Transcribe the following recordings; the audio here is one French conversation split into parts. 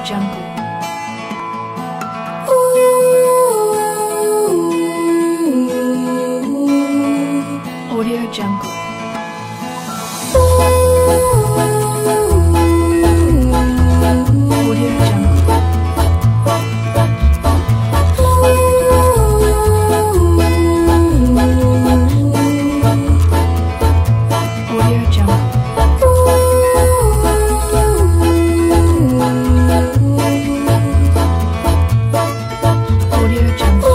Jungle. Audio Jungle. Audio Jungle. Audio Jungle.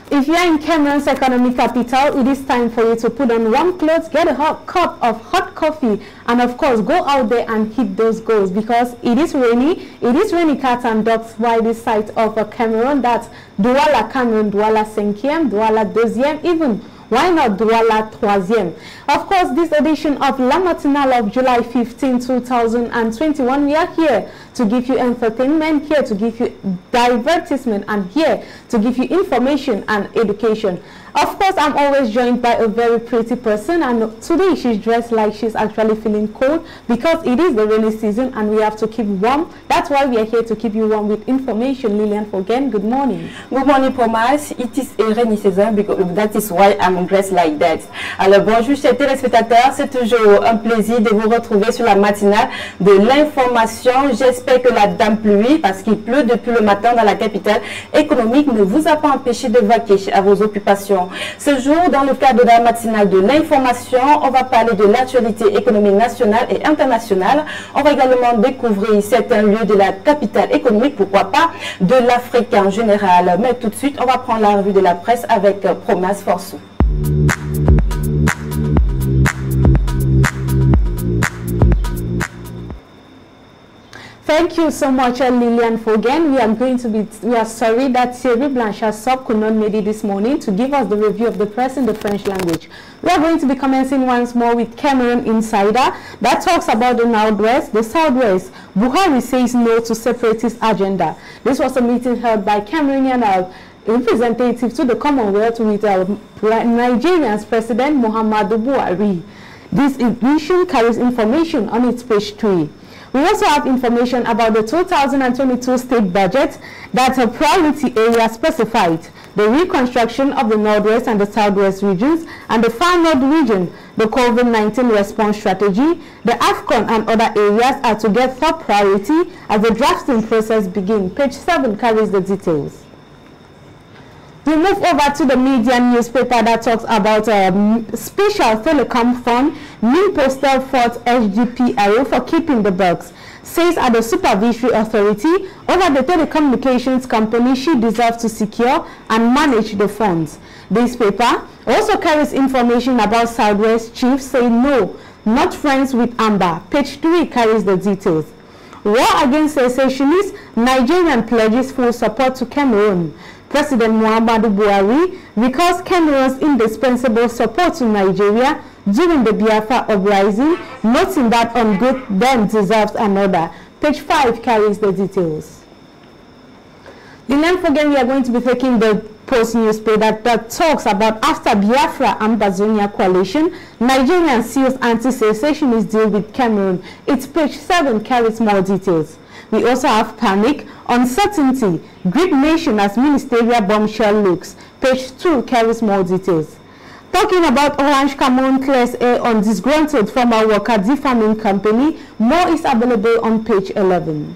If you are in Cameroon's economic capital, it is time for you to put on warm clothes, get a hot cup of hot coffee, and of course go out there and hit those goals, because it is rainy. It is rainy cats and dogs by this side of Cameroon. That's Douala Cameroon, Douala 5e, Douala 2e, even why not Douala 3e? Of course, this edition of La Matinale of July 15, 2021, we are here to give you entertainment, here to give you divertisement, and here to give you information and education. Of course, I'm always joined by a very pretty person, and today she's dressed like she's actually feeling cold because it is the rainy season and we have to keep warm. That's why we are here to keep you warm with information. Lilian Fogen, good morning. Good morning, Promise. It is a rainy season because that is why I'm dressed like that. Alors bonjour chers téléspectateurs, c'est toujours un plaisir de vous retrouver sur la matinale de l'information. J'espère que la dame pluie, parce qu'il pleut depuis le matin dans la capitale économique, ne vous a pas empêché de vaquer à vos occupations. Ce jour, dans le cadre de la matinale de l'information, on va parler de l'actualité économique nationale et internationale. On va également découvrir certains lieux de la capitale économique, pourquoi pas de l'Afrique en général. Mais tout de suite, on va prendre la revue de la presse avec Promise Forsou. Thank you so much, Lilian Fogen. We are sorry that Thierry Blanchard-Sop could not make it this morning to give us the review of the press in the French language. We are going to be commencing once more with Cameroon Insider that talks about the Northwest, the Southwest. Buhari says no to separatist agenda. This was a meeting held by Cameroonian representative to the Commonwealth with Nigeria's President Muhammadu Buhari. This edition carries information on its page 3. We also have information about the 2022 state budget that a priority area specified, the reconstruction of the Northwest and the Southwest regions and the Far North region, the COVID-19 response strategy, the AFCON and other areas are to get top priority as the drafting process begins. Page 7 carries the details. We move over to the Median newspaper that talks about special telecom fund, new postal fought SGPRO for keeping the bugs. Says at the supervisory authority over the telecommunications company she deserves to secure and manage the funds. This paper also carries information about Southwest chiefs saying no, not friends with Amber. Page 3 carries the details. War against secessionists, Nigerian pledges full support to Cameroon. President Muhammadu Buhari recalls Cameroon's indispensable support to Nigeria during the Biafra uprising, noting that on good then deserves another. Page 5 carries the details. Then again, we are going to be taking the Post newspaper that talks about after Biafra and Bazonia coalition, Nigerian seals anti-secessionist deal with Cameroon. Its page 7 carries more details. We also have panic, uncertainty, Greek nation as ministerial bombshell looks. Page 2 carries more details. Talking about Orange Cameroon clears air on disgruntled former worker defaming company. More is available on page 11.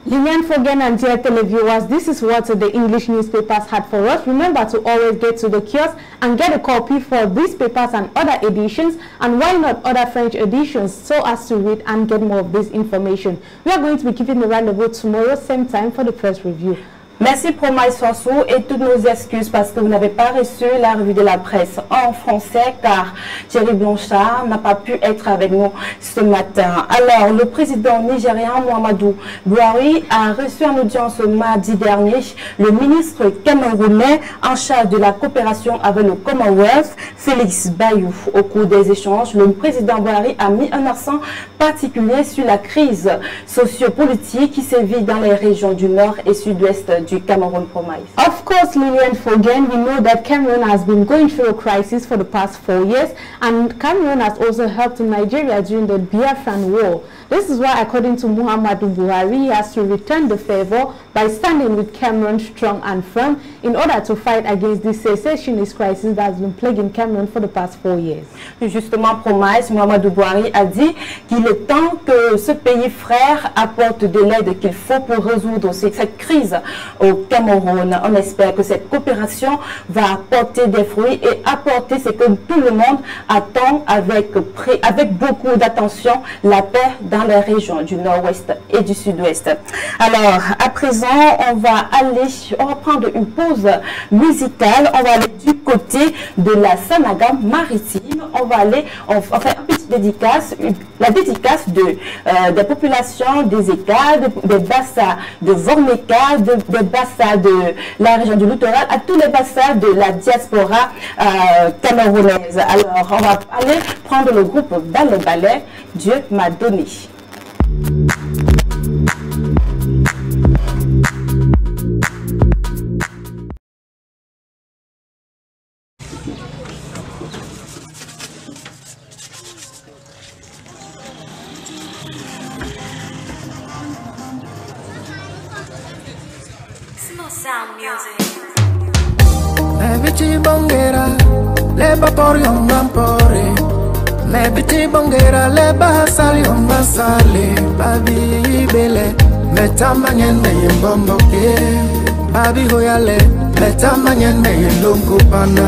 Lilian Fogen and dear televiewers, this is what the English newspapers had for us. Remember to always get to the kiosk and get a copy for these papers and other editions, and why not other French editions, so as to read and get more of this information. We are going to be keeping the rendezvous tomorrow, same time, for the press review. Merci Promise Forsou et toutes nos excuses parce que vous n'avez pas reçu la revue de la presse en français car Thierry Blanchard n'a pas pu être avec nous ce matin. Alors, le président nigérien Muhammadu Buhari a reçu en audience mardi dernier le ministre camerounais en charge de la coopération avec le Commonwealth, Félix Bayou. Au cours des échanges, le président Buhari a mis un accent particulier sur la crise sociopolitique qui sévit dans les régions du nord et sud-ouest du Cameroon Promise. Of course, Lillian Fogen, we know that Cameroon has been going through a crisis for the past 4 years, and Cameroon has also helped Nigeria during the Biafran War. This is why, according to Muhammadu Buhari, he has to return the favor by standing with Cameroon strong and firm in order to fight against this secessionist crisis that has been plaguing Cameroon for the past 4 years. Justement, Promise, Muhammadu Buhari a dit qu'il est temps que ce pays frère apporte de l'aide qu'il faut pour résoudre cette crise au Cameroun. On espère que cette coopération va apporter des fruits et apporter ce que tout le monde attend avec beaucoup d'attention, la paix dans les régions du nord-ouest et du sud-ouest. Alors, à présent, on va prendre une pause musicale. On va aller du côté de la Sanaga maritime. On va faire une petite dédicace, la dédicace des populations des ECAD, des bassins de Vormeka, des bassins de la région du littoral, à tous les bassins de la diaspora camerounaise. Alors, on va aller prendre le groupe Ballet Ballet, Dieu m'a donné. Sound music. Biti bongera, le papori on vampore. Me biti bongera, le basali on basali. Babi bele, me tamanyen me yimbomboke. Babi hoyale, me tamanyen me yilungu pana.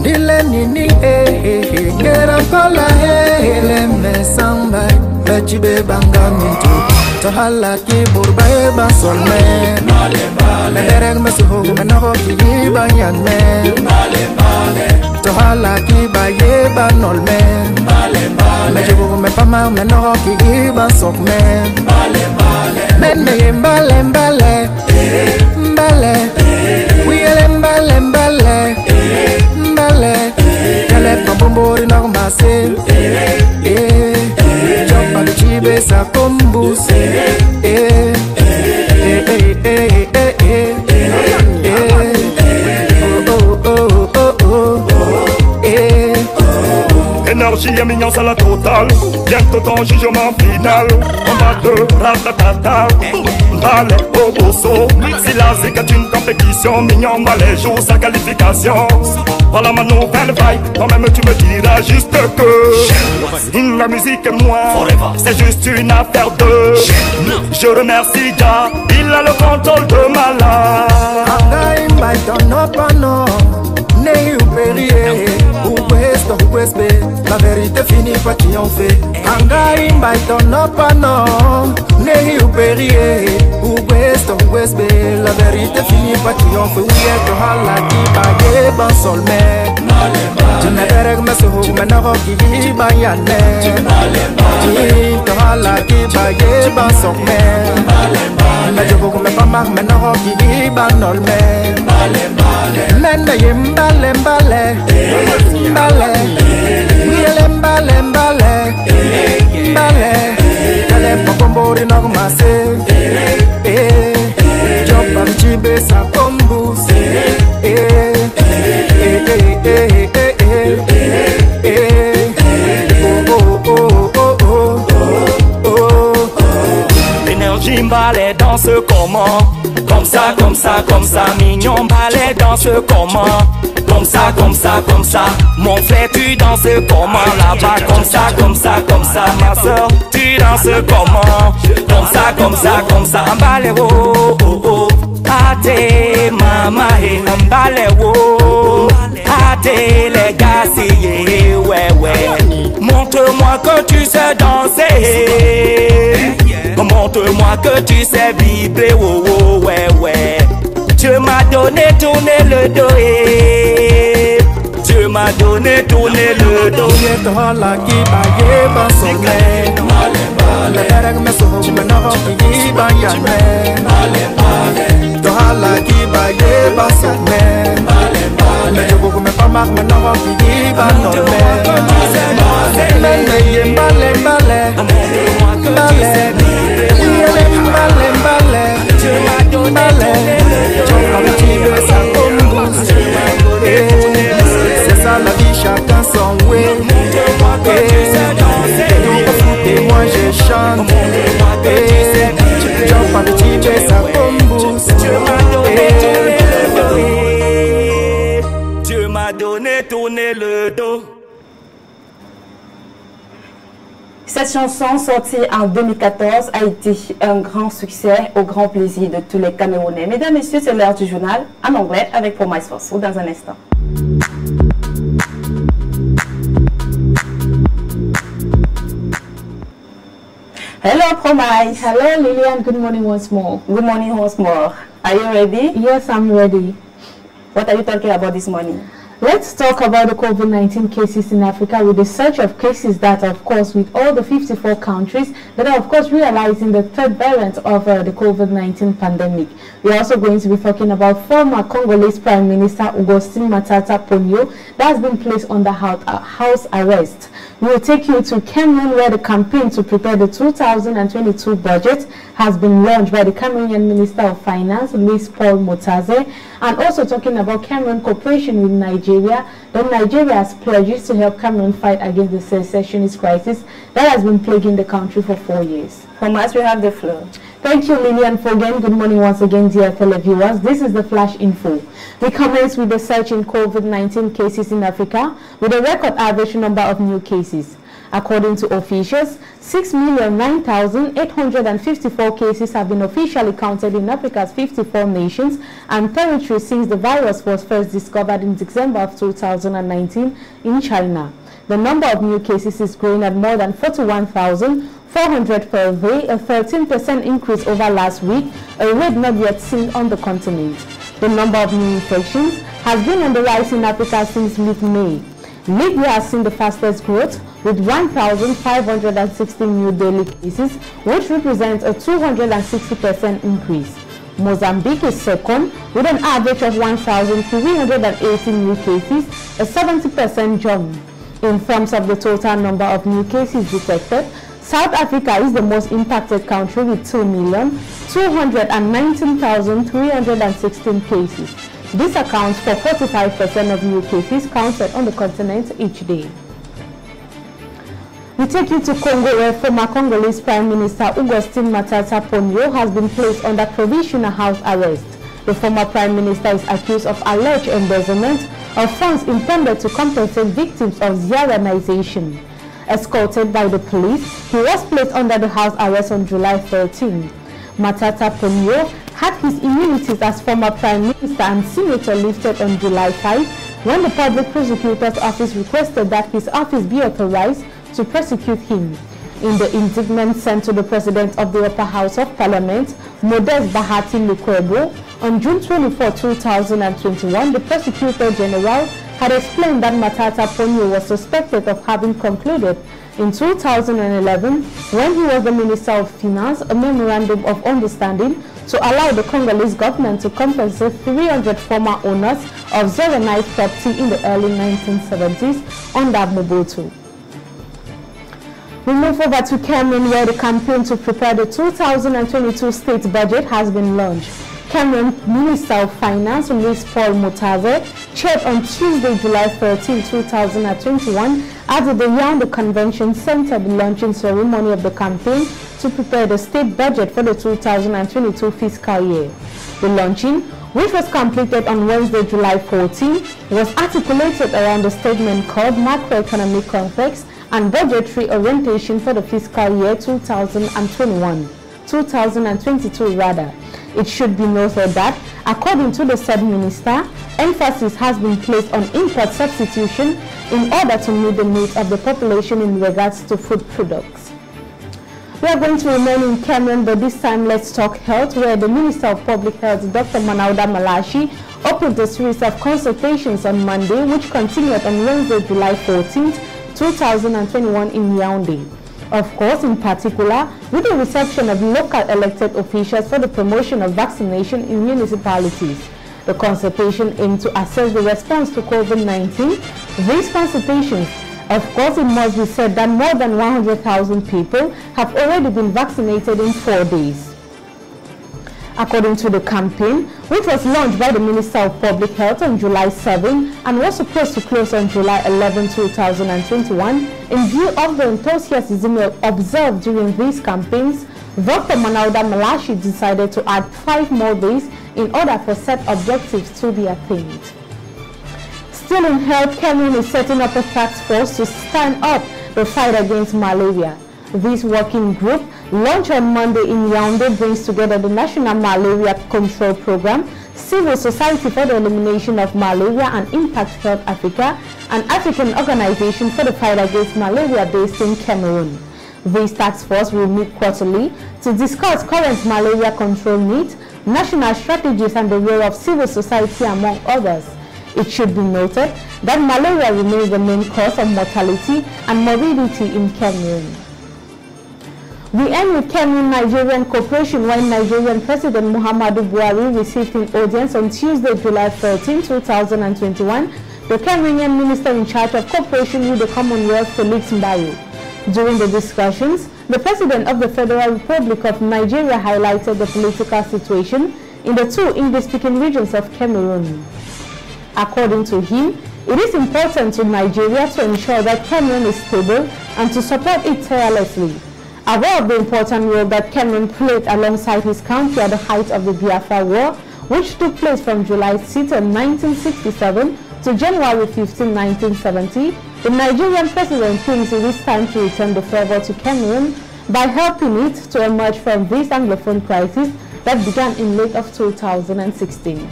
Dile nini gera kola le me samba. Me chibe banga mintu. Tohala ki burbae basolme. Derek masuho menoho ki banyan me. Tohala ki baye banolme. Mejibu me pama menoho ki basok me. Men me mbale mbale mbale. Wiyele mbale mbale mbale. Kale pambumbori na kumase. Jump on the chibe sa kombus. Énergie et mignon à la totale. Bientôt ton jugement final. On va te ratatata. Ballet au bosso. Si la zig est une compétition, mignon ballet joue sa qualification. Voilà ma nouvelle vibe. Toi-même tu me diras juste que la musique et moi, c'est juste une affaire de. Je remercie Jah, il a le contrôle de ma la vérité finit par triompher. Angai mbaitono pano, nehi uperiye. La vérité finit par triompher. Oui, et tohala ki baye bansolme. Tu ne verras que me menaho ki bayane. Tohala ki baye bansolme. Me jogo me pama menaho ki banolme. Mene yimbale mbale mbale. Wiyele mbale mbale mbale. Kale pokombori na kumase. Jump and chibe sa kombus. L'énergie ballet dans ce comment. Comme ça, comme ça, comme ça. Mignon ballet dans ce comment. Comme ça, comme ça, comme ça. Mon frère, tu danses comment là-bas? Comme ça, comme ça, comme ça. Ma soeur, tu danses comment? Comme ça, comme ça, comme ça. Un ballet, oh, oh, oh. Ate, mama, et un ballet, oh. Ate, les gars, si, ouais, ouais. Montre-moi que tu sais danser. Montre-moi que tu sais vibrer, oh, oh, ouais, ouais. Dieu m'a donné, tourner le dos, eh. Dieu m'a donné, tourner le dos. Tohala ki baye bansolme. Le derek mesuho menoho ki bayane. Tohala ki baye bansolme. Le jogo me pama menoho ki banolme. Mene yimbale mbale mbale. Wiyele mbale mbale mbale. chanson sortie en 2014 a été un grand succès au grand plaisir de tous les Camerounais. Mesdames, Messieurs, c'est l'heure du journal en anglais avec Promise Fosso dans un instant. Hello, Promise. Hello, Lillian. Good morning once more. Good morning once more. Are you ready? Yes, I'm ready. What are you talking about this morning? Let's talk about the COVID-19 cases in Africa with the surge of cases that, of course, with all the 54 countries that are, of course, realizing the third variant of the COVID-19 pandemic. We're also going to be talking about former Congolese Prime Minister Augustin Matata Ponyo that has been placed under house arrest. We will take you to Cameroon, where the campaign to prepare the 2022 budget has been launched by the Cameroonian Minister of Finance, Louis Paul Motaze, and also talking about Cameroon cooperation with Nigeria. Then Nigeria has pledged to help Cameroon fight against the secessionist crisis that has been plaguing the country for 4 years. Thomas, we have the floor. Thank you, Lillian Fogen. Good morning once again, dear televiewers. This is the Flash Info. We commence with the surge in COVID-19 cases in Africa with a record average number of new cases. According to officials, 6,009,854 cases have been officially counted in Africa's 54 nations and territories since the virus was first discovered in December of 2019 in China. The number of new cases is growing at more than 41,400 per day, a 13% increase over last week, a rate not yet seen on the continent. The number of new infections has been on the rise in Africa since mid-May. Libya has seen the fastest growth with 1,560 new daily cases, which represents a 260% increase. Mozambique is second with an average of 1,380 new cases, a 70% jump. In terms of the total number of new cases detected, South Africa is the most impacted country with 2,219,316 cases. This accounts for 45% of new cases counted on the continent each day. We take you to Congo, where former Congolese Prime Minister Augustin Matata Ponyo has been placed under provisional house arrest. The former Prime Minister is accused of alleged embezzlement of funds intended to compensate victims of Zionization. Escorted by the police, he was placed under the house arrest on July 13. Matata Ponyo had his immunities as former Prime Minister and Senator lifted on July 5 when the Public Prosecutor's Office requested that his office be authorized to prosecute him. In the indictment sent to the President of the Upper House of Parliament, Modest Bahati Lukwebo, on June 24, 2021, the Prosecutor General had explained that Matata Ponyo was suspected of having concluded in 2011, when he was the Minister of Finance, a memorandum of understanding to allow the Congolese government to compensate 300 former owners of Zoranite property in the early 1970s under Mobutu. We move over to Cameroon, where the campaign to prepare the 2022 state budget has been launched. Cameroon Minister of Finance, Louis Paul Motaze, chaired on Tuesday, July 13, 2021, at the Yaoundé Convention Center the launching ceremony of the campaign to prepare the state budget for the 2022 fiscal year. The launching, which was completed on Wednesday, July 14, was articulated around the statement called Macroeconomic Context and Budgetary Orientation for the fiscal year 2022 rather. It should be noted that, according to the said minister, emphasis has been placed on import substitution in order to meet the needs of the population in regards to food products. We are going to remain in Cameroon, but this time let's talk health, where the Minister of Public Health, Dr. Manauda Malashi, opened a series of consultations on Monday, which continued on Wednesday, July 14th, 2021 in Yaoundé. Of course, in particular, with the reception of local elected officials for the promotion of vaccination in municipalities. The consultation aimed to assess the response to COVID-19. These consultations, of course, it must be said that more than 100,000 people have already been vaccinated in 4 days. According to the campaign, which was launched by the Minister of Public Health on July 7 and was supposed to close on July 11, 2021, in view of the enthusiasm observed during these campaigns, Dr. Manauda Malashi decided to add 5 more days in order for set objectives to be attained. Still in health, Cameroon is setting up a task force to stand up the fight against malaria. This working group, launched on Monday in Yaoundé, brings together the National Malaria Control Program, Civil Society for the Elimination of Malaria and Impact Health Africa, an African organization for the fight against malaria based in Cameroon. This task force will meet quarterly to discuss current malaria control needs, national strategies and the role of civil society, among others. It should be noted that malaria remains the main cause of mortality and morbidity in Cameroon. We end with Cameroon-Nigerian cooperation when Nigerian President Muhammadu Buhari received in audience on Tuesday, July 13, 2021, the Cameroonian Minister in charge of cooperation with the Commonwealth, Felix Mbaye. During the discussions, the President of the Federal Republic of Nigeria highlighted the political situation in the two English-speaking regions of Cameroon. According to him, it is important to Nigeria to ensure that Cameroon is stable and to support it tirelessly. Aware of the important role that Cameroon played alongside his country at the height of the Biafra War, which took place from July 6, 1967 to January 15, 1970, the Nigerian president thinks it is time to return the favor to Cameroon by helping it to emerge from this Anglophone crisis that began in late of 2016.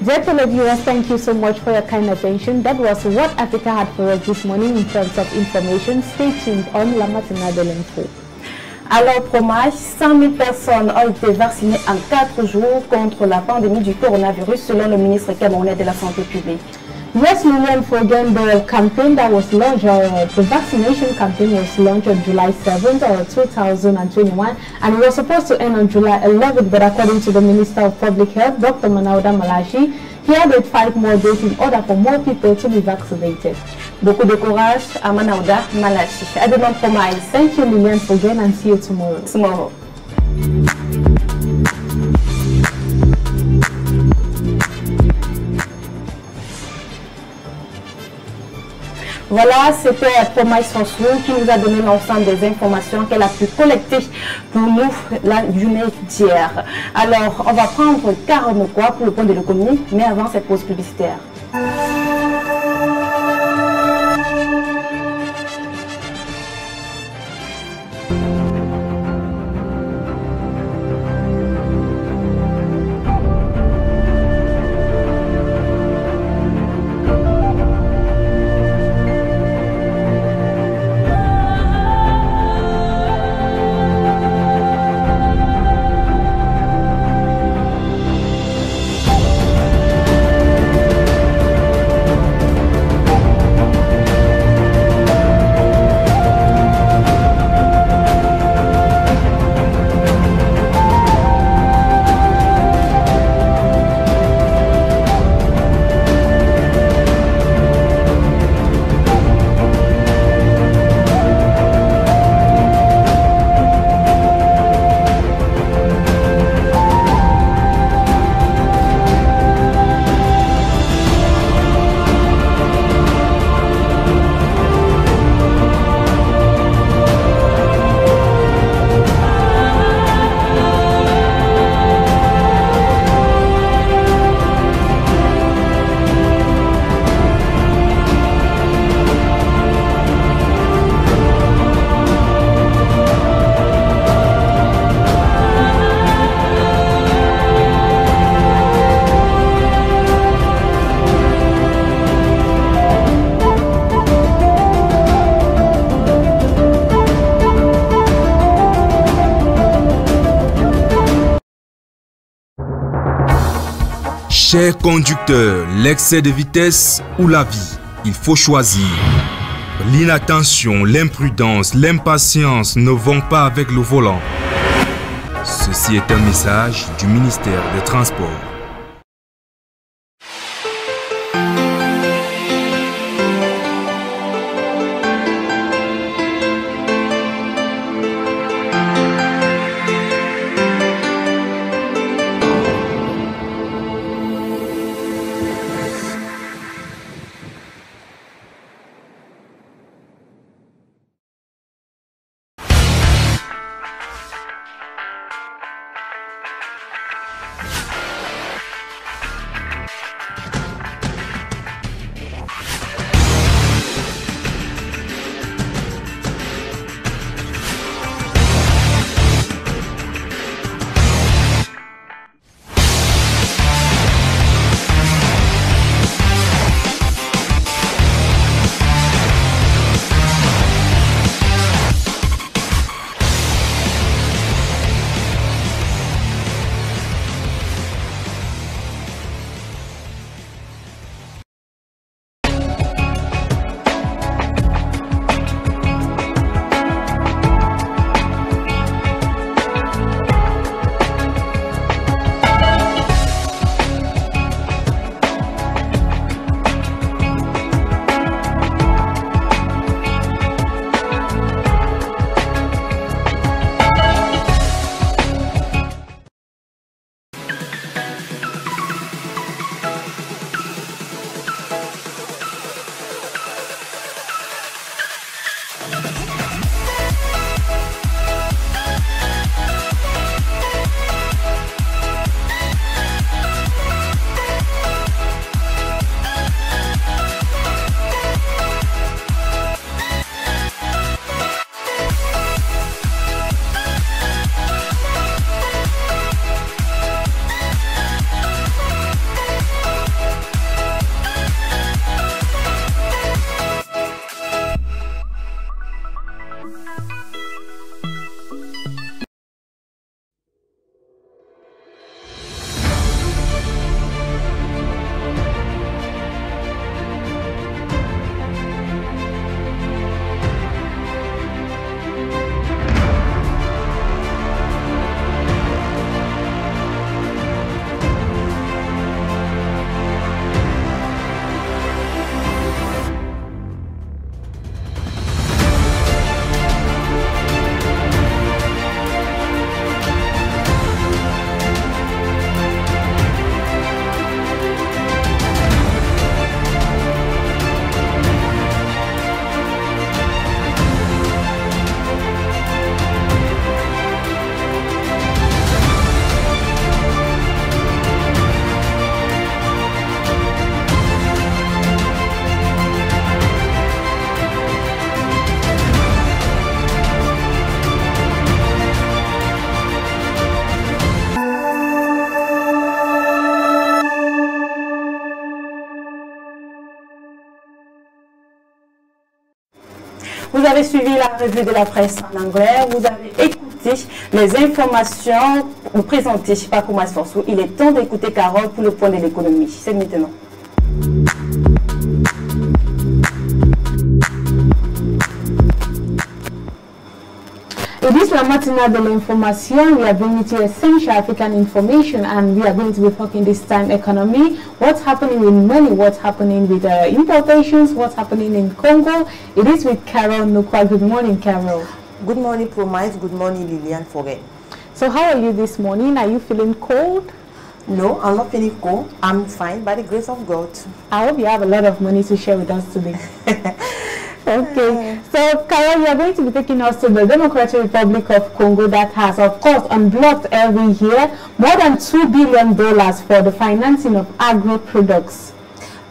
Dear televiewers, thank you so much for your kind attention. That was what Africa had for us this morning in terms of information. Stay tuned on La Matinale de l'Info. Alors, fromage, 100 000 personnes ont été vaccinées en 4 jours contre la pandémie du coronavirus, selon le ministre camerounais de la Santé publique. Yes, Lilian, for again, the campaign that was launched, the vaccination campaign was launched on July 7th, 2021, and it was supposed to end on July 11th, but according to the Minister of Public Health, Dr. Manauda Malachi, he added 5 more days in order for more people to be vaccinated. Beaucoup de courage à Manauda Malachi. À demain, promise. Thank you, Lilian, for again, and see you tomorrow. Tomorrow. Voilà, c'était Promise François qui nous a donné l'ensemble des informations qu'elle a pu collecter pour nous la journée d'hier. Alors, on va prendre Carole quoi pour le point de l'économie, mais avant cette pause publicitaire. Chers conducteurs, l'excès de vitesse ou la vie, il faut choisir. L'inattention, l'imprudence, l'impatience ne vont pas avec le volant. Ceci est un message du ministère des Transports. avez suivi la revue de la presse en anglais, vous avez écouté les informations présentées par Koumas Forsou. Il est temps d'écouter Carole pour le point de l'économie. C'est maintenant. It is La Matinale de l'Information. We are bringing to you essential African information, and we are going to be talking this time economy, what's happening with money, what's happening with importations, what's happening in Congo. It is with Carol Nukwa. Good morning, Carol. Good morning, Promise. Good morning, Lilian Forget. So how are you this morning? Are you feeling cold? No, I'm not feeling cold. I'm fine by the grace of God. I hope you have a lot of money to share with us today. Okay, so Carol, you are going to be taking us to the Democratic Republic of Congo that has, of course, unblocked every year more than $2 billion for the financing of agro products.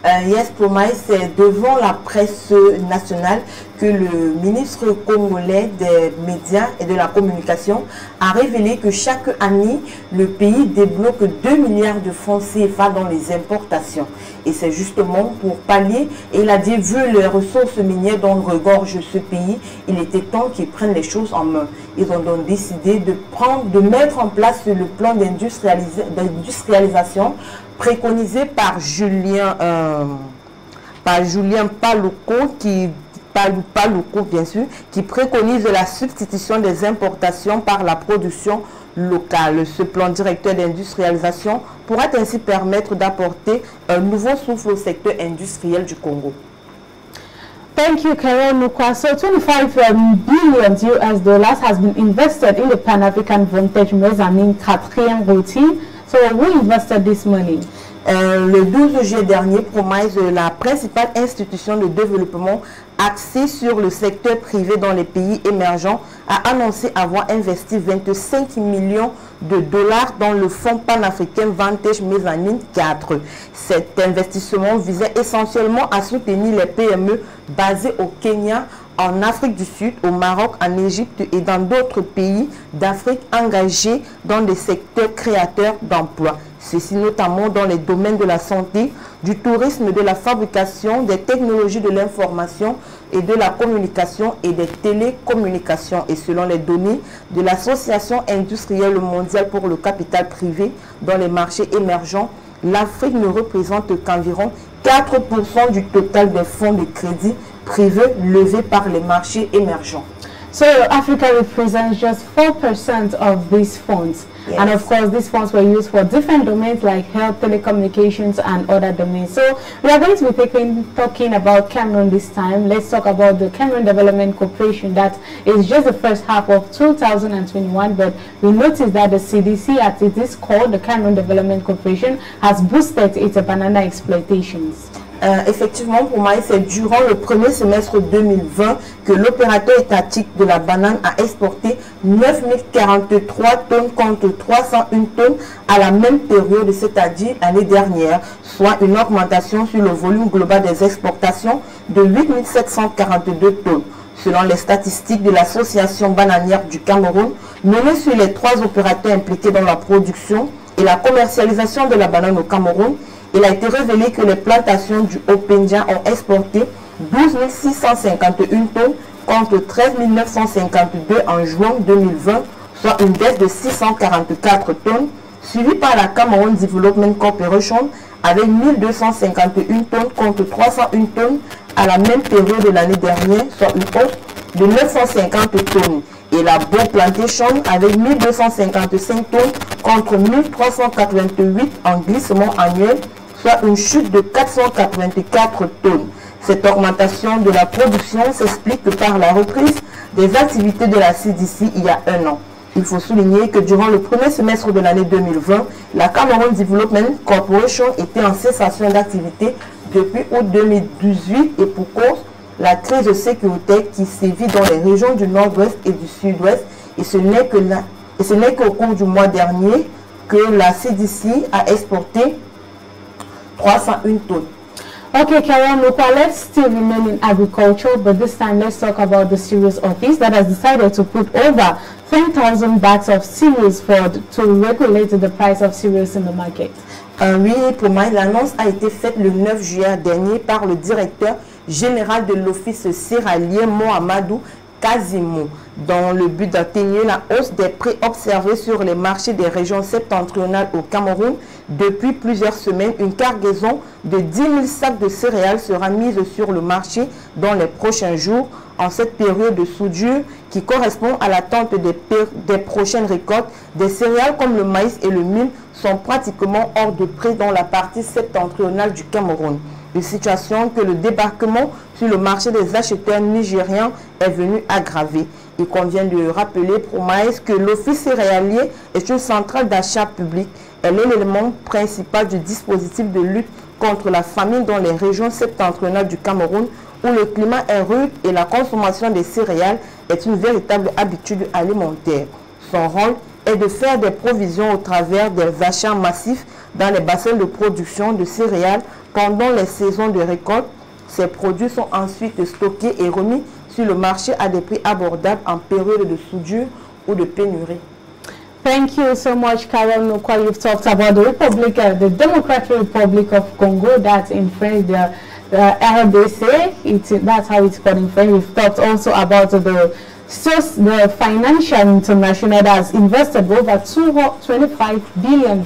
Yes, Promise, c'est devant la presse nationale que le ministre congolais des médias et de la communication a révélé que chaque année, le pays débloque 2 milliards de francs CFA dans les importations. Et c'est justement pour pallier, et il a dit, vu les ressources minières dont regorge ce pays, il était temps qu'ils prennent les choses en main. Ils ont donc décidé de mettre en place le plan d'industrialisation préconisé par Julien Paluku, bien sûr, qui préconise la substitution des importations par la production locale. Ce plan directeur d'industrialisation pourra ainsi permettre d'apporter un nouveau souffle au secteur industriel du Congo. Thank you, Carol Nukwa. So 25 billion US dollars has been invested in the Pan-African Vantage Mezzanine 4e routine. So who invested this money? Le 12 juillet dernier, Promise, la principale institution de développement axée sur le secteur privé dans les pays émergents, a annoncé avoir investi 25 millions de dollars dans le fonds panafricain Vantage Mezzanine 4. Cet investissement visait essentiellement à soutenir les PME basées au Kenya, en Afrique du Sud, au Maroc, en Égypte et dans d'autres pays d'Afrique engagés dans des secteurs créateurs d'emplois. Ceci notamment dans les domaines de la santé, du tourisme, de la fabrication, des technologies de l'information et de la communication et des télécommunications. Et selon les données de l'Association industrielle mondiale pour le capital privé dans les marchés émergents, l'Afrique ne représente qu'environ 4% du total des fonds de crédit privés levés par les marchés émergents. So Africa represents just 4% of these funds. Yes. And of course, these funds were used for different domains like health, telecommunications, and other domains. So we are going to be talking about Cameroon this time. Let's talk about the Cameroon Development Corporation. That is just the first half of 2021, but we noticed that the CDC, as it is called, the Cameroon Development Corporation, has boosted its banana exploitations. Effectivement, pour moi, c'est durant le premier semestre 2020 que l'opérateur étatique de la banane a exporté 9043 tonnes contre 301 tonnes à la même période, c'est-à-dire l'année dernière, soit une augmentation sur le volume global des exportations de 8742 tonnes. Selon les statistiques de l'Association bananière du Cameroun, menée sur les 3 opérateurs impliqués dans la production et la commercialisation de la banane au Cameroun, il a été révélé que les plantations du Haut-Pendja ont exporté 12 651 tonnes contre 13 952 en juin 2020, soit une baisse de 644 tonnes, suivie par la Cameroon Development Corporation avec 1251 tonnes contre 301 tonnes à la même période de l'année dernière, soit une hausse de 950 tonnes. Et la Bon Plantation avec 1255 tonnes contre 1388 en glissement annuel, soit une chute de 484 tonnes. Cette augmentation de la production s'explique par la reprise des activités de la CDC il y a un an. Il faut souligner que durant le premier semestre de l'année 2020, la Cameroon Development Corporation était en cessation d'activité depuis août 2018 et pour cause la crise sécuritaire qui sévit dans les régions du nord-ouest et du sud-ouest. Et ce n'est qu'au cours du mois dernier que la CDC a exporté 301 tonnes. Okay, Carol Nukwa, let's still remain in agriculture, but this time let's talk about the cereals office that has decided to put over 10,000 bags of cereals to regulate the price of cereals in the market. Oui, pour moi, l'annonce a été faite le 9 juillet dernier par le directeur général de l'office céréalier Mohamedou Kazimou, dans le but d'atténuer la hausse des prix observés sur les marchés des régions septentrionales au Cameroun. Depuis plusieurs semaines, une cargaison de 10 000 sacs de céréales sera mise sur le marché dans les prochains jours. En cette période de soudure qui correspond à l'attente des prochaines récoltes, des céréales comme le maïs et le mil sont pratiquement hors de prix dans la partie septentrionale du Cameroun. Une situation que le débarquement sur le marché des acheteurs nigériens est venu aggraver. Il convient de rappeler pour Maïs que l'office céréalier est une centrale d'achat public. Elle est l'élément principal du dispositif de lutte contre la famine dans les régions septentrionales du Cameroun où le climat est rude et la consommation des céréales est une véritable habitude alimentaire. Son rôle est de faire des provisions au travers des achats massifs dans les bassins de production de céréales pendant les saisons de récolte. Ces produits sont ensuite stockés et remis sur le marché à des prix abordables en période de soudure ou de pénurie. Thank you so much, Carol Nokwa. You've talked about the Democratic Republic of Congo, that's in French, the RDC. That's how it's called in French. We've talked also about the financial international that has invested over $25 billion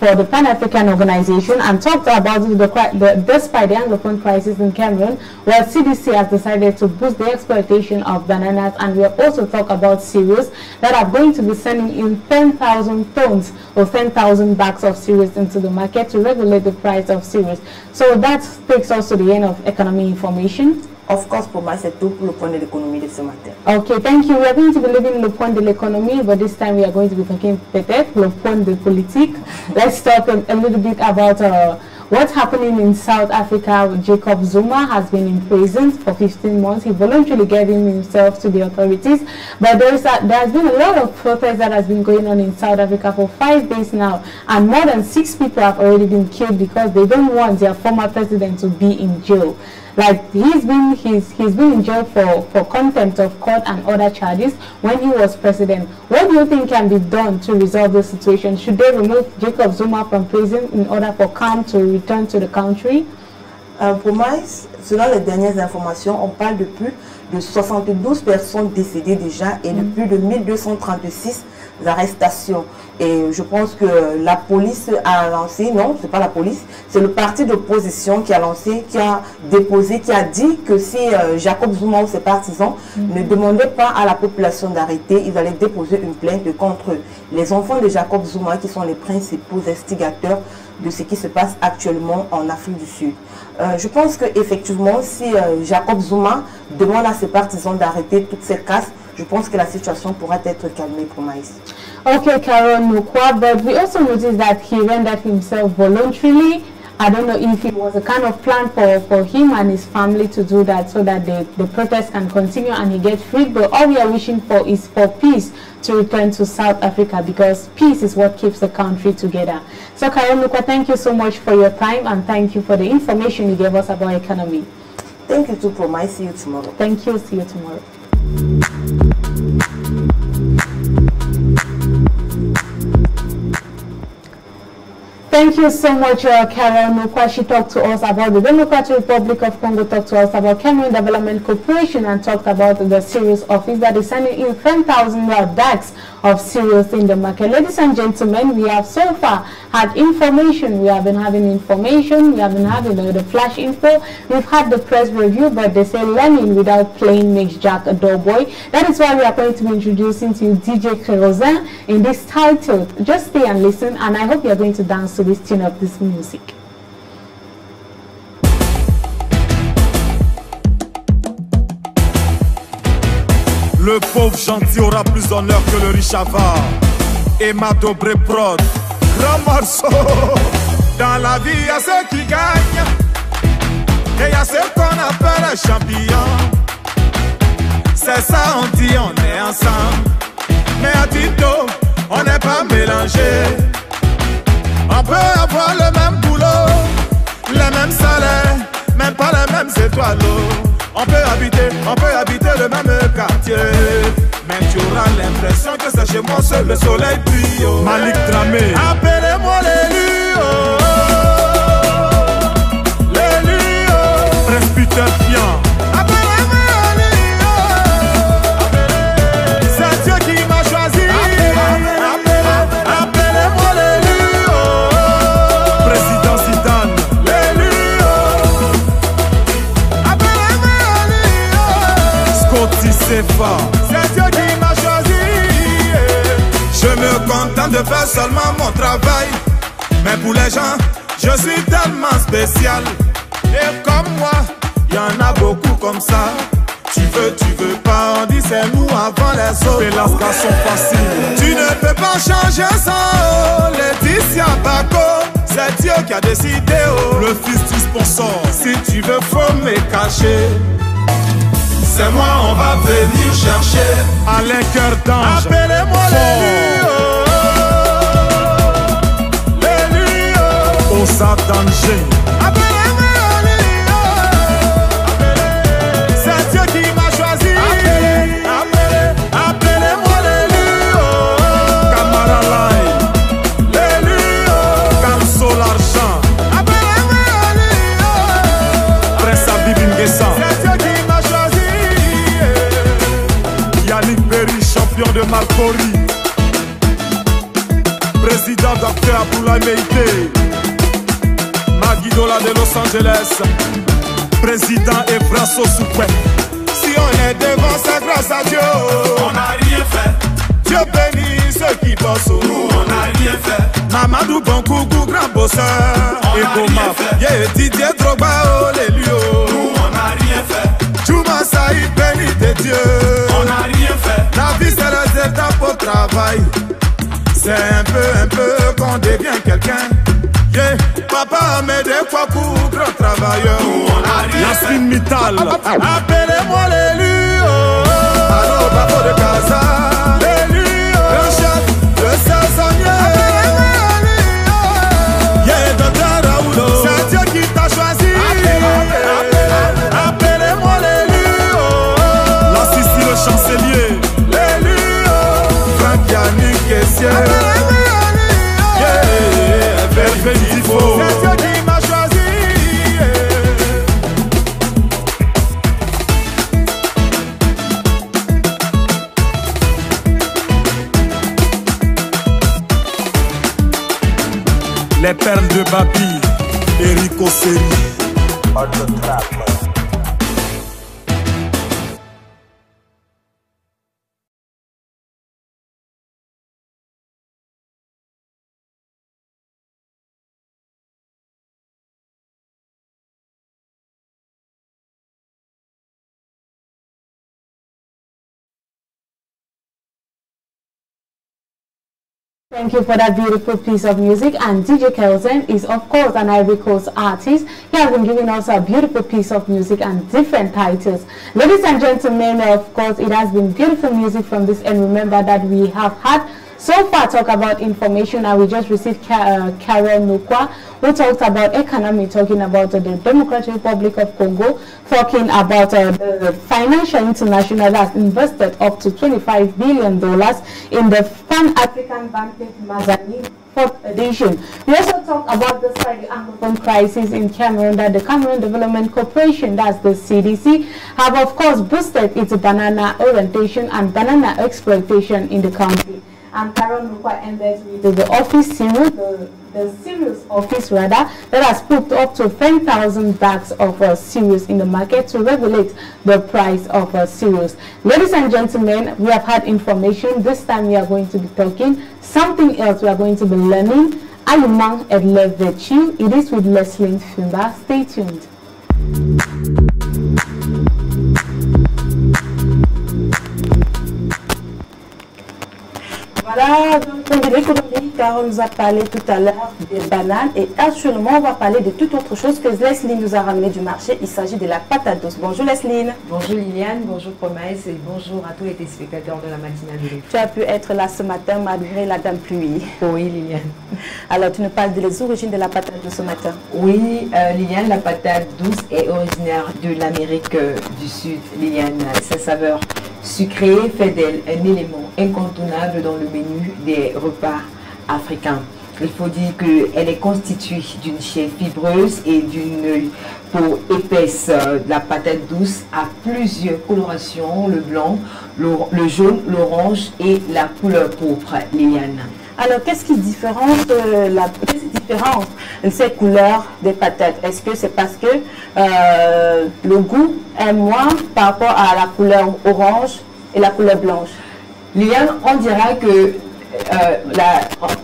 for the Pan-African organization, and talked about despite the Anglophone crisis in Cameroon, where CDC has decided to boost the exploitation of bananas. And we have also talked about cereals that are going to be sending in 10,000 tons or 10,000 bags of cereals into the market to regulate the price of cereals. So that takes us to the end of economy information. Of course, pour moi, c'est tout pour le point de l'économie de ce matin. Okay, thank you. We are going to be leaving le point de l'économie, but this time we are going to be talking peut-être le point de politique. Let's talk a little bit about what's happening in South Africa. Jacob Zuma has been imprisoned for 15 months. He voluntarily gave himself to the authorities, but there has been a lot of protest that has been going on in South Africa for 5 days now, and more than 6 people have already been killed because they don't want their former president to be in jail. Like he's been in jail for contempt of court and other charges when he was president. What do you think can be done to resolve the situation? Should they remove Jacob Zuma from prison in order for calm to return to the country? Pour moi, selon les dernières informations, on parle de plus de 72 personnes décédées déjà et de plus de 1236 arrestations. Et je pense que la police a lancé, non, c'est pas la police, c'est le parti d'opposition qui a lancé, qui a déposé, qui a dit que si Jacob Zuma ou ses partisans ne demandaient pas à la population d'arrêter, ils allaient déposer une plainte contre les enfants de Jacob Zuma qui sont les principaux instigateurs de ce qui se passe actuellement en Afrique du Sud. Je pense qu'effectivement, si Jacob Zuma demande à ses partisans d'arrêter toutes ces casses, je pense que la situation pourra être calmée pour Maïs. Okay, Carol Nokwa, but we also noticed that he rendered himself voluntarily. I don't know if it was a kind of plan for him and his family to do that so that the protest can continue and he gets freed. But all we are wishing for is for peace to return to South Africa, because peace is what keeps the country together. So, Carol Nokwa, thank you so much for your time and thank you for the information you gave us about economy. Thank you too, Proma. See you tomorrow. Thank you. See you tomorrow. Thank you so much, Carol Nokwa. She talked to us about the Democratic Republic of Congo, talked to us about Cameroon Development Corporation, and talked about the cereals office that is sending in 10,000 bags of cereals in the market. Ladies and gentlemen, we have so far had information. We have been having information. We have been having the flash info. We've had the press review, but they say learning without playing makes Jack a dull boy. That is why we are going to be introducing to you DJ Kerozin in this title. Just stay and listen, and I hope you are going to dance to this tune of this music. Le pauvre gentil aura plus d'honneur que le riche avare. Et ma Dobré prod, grand morceau. Dans la vie, il y a ceux qui gagnent et il y a ceux qu'on appelle les champions. C'est ça, on dit on est ensemble. Mais à Tito, on n'est pas mélangés. On peut avoir le même boulot, les mêmes salaires, même pas les mêmes étoiles. On peut habiter le même quartier, mais tu auras l'impression que c'est chez moi seul le soleil brille. Malik Dramé, appelez-moi l'élu, l'élu, Presbytère. fort. C'est Dieu qui m'a choisi. Je me contente de faire seulement mon travail. Mais pour les gens, je suis tellement spécial. Et comme moi, y en a beaucoup comme ça. Tu veux pas, on dit c'est nous avant les autres. C'est la station facile. Tu ne peux pas changer ça, Laetitia Bako. C'est Dieu qui a décidé, oh. Le fils du sponsor. Si tu veux, faut me cacher. C'est moi, on va venir chercher. Alain Cœur d'Ange. Appelez-moi l'élu, oh. L'élu, oh. Au Satan-G. De Malcori, président Dr. Abdoulaye Meïté, Maguidola de Los Angeles, président Evrasso Soupé. Si on est devant, c'est grâce à Dieu. On n'a rien fait. Dieu bénit ceux qui bossent. Nous, on n'a rien fait. Mamadou Bonkoukou, grand bosseur. Et Goma, Didier Drogba, oh l'élu. Nous, on n'a rien fait. Juma Saïd, béni de Dieu. On n'a rien fait. La vie c'est les étapes au travail. C'est un peu qu'on devient quelqu'un. Yeah. Papa met des fois pour grand travailleur. Yasmine Mittal. Appelez-moi l'élu. Allô, Babo de Casa. L'élu. Le chef de saisonnier. Yeah, Dr. Raoulo. C'est Dieu qui t'a choisi. Appelez-moi l'élu. La Sissi le chancelier. Yannick Kessier. C'est Dieu qui m'a choisi. Les perles de Babi, Eric Osseri. Thank you for that beautiful piece of music. And DJ Kelsen is, of course, an Ivory Coast artist. He has been giving us a beautiful piece of music and different titles. Ladies and gentlemen, of course, it has been beautiful music from this. And remember that we have had so far talk about information, and we just received Carol Nukwa, who talked about economy, talking about the Democratic Republic of Congo, talking about the Financial International has invested up to $25 billion in the Pan-African Banking Mazani 4th edition. We also talked about the Anglophone crisis in Cameroon, that the Cameroon Development Corporation, that's the CDC, have of course boosted its banana orientation and banana exploitation in the country. And Carol Nukwa ended with the office series, the serious office rather, that has put up to 10,000 bags of cereals in the market to regulate the price of cereals. Ladies and gentlemen, we have had information. This time we are going to be talking something else. We are going to be learning Allemand Edlevechu. It is with Leslie Fimba. Stay tuned. Voilà, donc on dirait que Carole nous a parlé tout à l'heure des bananes et actuellement on va parler de toute autre chose que Leslie nous a ramené du marché. Il s'agit de la patate douce. Bonjour Leslie. Bonjour Liliane, bonjour Promesse et bonjour à tous les téléspectateurs de la matinale de l'été. Tu as pu être là ce matin malgré la dame pluie. Oui Liliane. Alors tu nous parles des origines de la patate douce ce matin. Oui Liliane, la patate douce est originaire de l'Amérique du Sud. Liliane, sa saveur sucrée fait d'elle un élément incontournable dans le menu des repas africains. Il faut dire qu'elle est constituée d'une chair fibreuse et d'une peau épaisse. La patate douce a plusieurs colorations, le blanc, le jaune, l'orange et la couleur pourpre, Liliane. Alors, qu'est-ce qui différencie ces couleurs des patates? Est-ce que c'est parce que le goût est moins par rapport à la couleur orange et la couleur blanche? Liliane, on dira que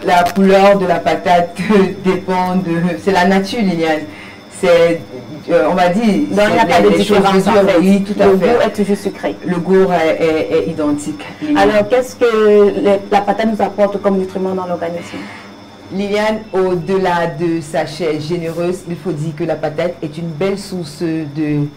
la couleur de la patate dépend de... C'est la nature, Liliane. C'est, on va dire... Donc il n'y a pas de différence en fait. Oui, tout à fait. Le goût est toujours sucré. Le goût est identique. Liliane. Alors, qu'est-ce que la patate nous apporte comme nutriments dans l'organisme? Liliane, au-delà de sa chair généreuse, il faut dire que la patate est une belle source de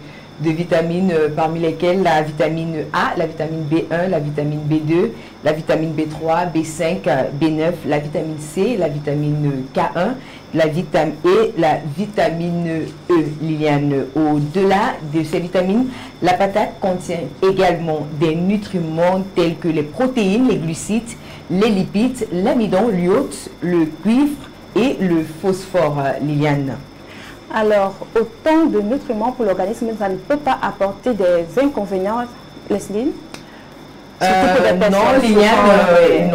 vitamines, parmi lesquelles la vitamine A, la vitamine B1, la vitamine B2, la vitamine B3, B5, B9, la vitamine C, la vitamine K1, la vitamine E, la vitamine E, Liliane. Au-delà de ces vitamines, la patate contient également des nutriments tels que les protéines, les glucides, les lipides, l'amidon, l'iode, le cuivre et le phosphore, Liliane. Alors, autant de nutriments pour l'organisme, ça ne peut pas apporter des inconvénients, Leslie? Non, Liliane,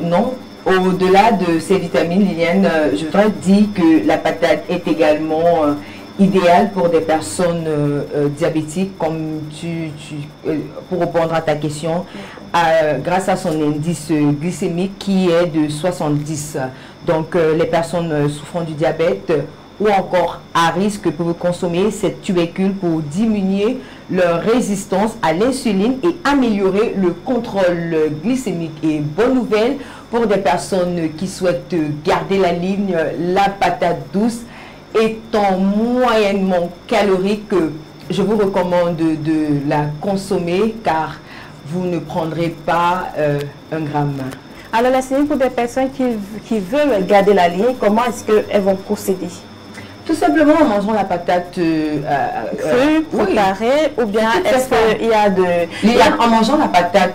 non. Au-delà de ces vitamines, Liliane, je voudrais dire que la patate est également idéale pour des personnes diabétiques, comme pour répondre à ta question, grâce à son indice glycémique qui est de 70. Donc, les personnes souffrant du diabète ou encore à risque peuvent consommer cette tubercule pour diminuer leur résistance à l'insuline et améliorer le contrôle glycémique. Et bonne nouvelle pour des personnes qui souhaitent garder la ligne, la patate douce étant moyennement calorique, je vous recommande de la consommer car vous ne prendrez pas un gramme. Alors, Leslie, pour des personnes qui veulent garder la ligne, comment est-ce qu'elles vont procéder? Tout simplement en mangeant la patate crue, préparée, ou bien est-ce qu'il y a de... En mangeant la patate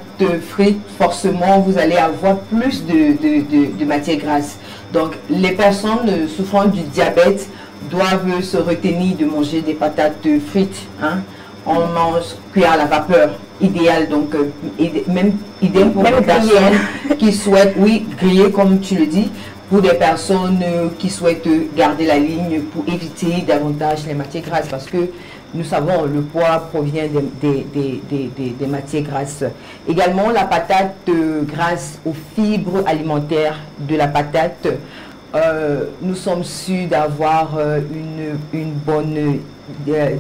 frite, forcément, vous allez avoir plus de matière grasse. Donc, les personnes souffrant du diabète doivent se retenir de manger des patates frites. Hein. On mange cuit à la vapeur, idéal. Donc, même idéal pour les personnes qui souhaitent, griller comme tu le dis. Pour des personnes qui souhaitent garder la ligne pour éviter davantage les matières grasses, parce que nous savons le poids provient des matières grasses. Également la patate, grâce aux fibres alimentaires de la patate, nous sommes sûrs d'avoir une bonne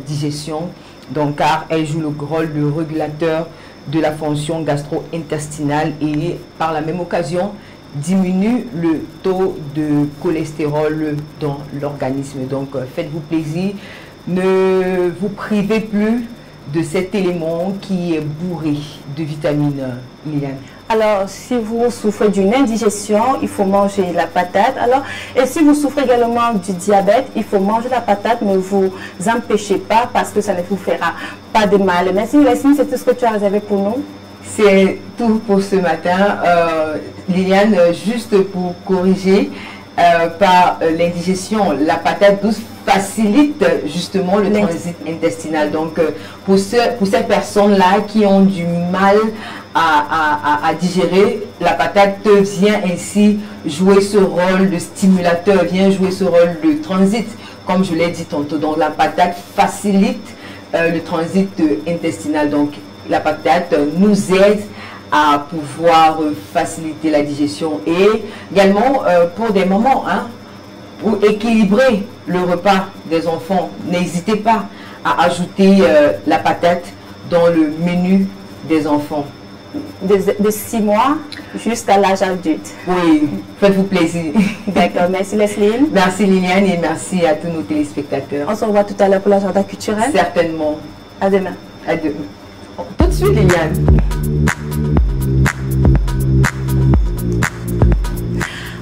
digestion, donc, car elle joue le rôle de régulateur de la fonction gastro-intestinale et par la même occasion diminue le taux de cholestérol dans l'organisme. Donc, faites-vous plaisir. Ne vous privez plus de cet élément qui est bourré de vitamines, Liliane. Alors, si vous souffrez d'une indigestion, il faut manger la patate. Alors, et si vous souffrez également du diabète, il faut manger la patate, ne vous empêchez pas parce que ça ne vous fera pas de mal. Merci, Leslie, c'est tout ce que tu as réservé pour nous. C'est tout pour ce matin. Liliane, juste pour corriger, par l'indigestion, la patate douce facilite justement le transit intestinal. Donc, pour ces personnes-là qui ont du mal à digérer, la patate vient ainsi jouer ce rôle de stimulateur, vient jouer ce rôle de transit, comme je l'ai dit tantôt. Donc, la patate facilite le transit intestinal. Donc, la patate nous aide à pouvoir faciliter la digestion et également pour des moments, pour équilibrer le repas des enfants, n'hésitez pas à ajouter la patate dans le menu des enfants. De 6 mois jusqu'à l'âge adulte. Oui, faites-vous plaisir. D'accord, merci Leslie. Merci Liliane et merci à tous nos téléspectateurs. On se revoit tout à l'heure pour l'agenda culturel. Certainement. À demain. À demain. Tout de suite Liliane.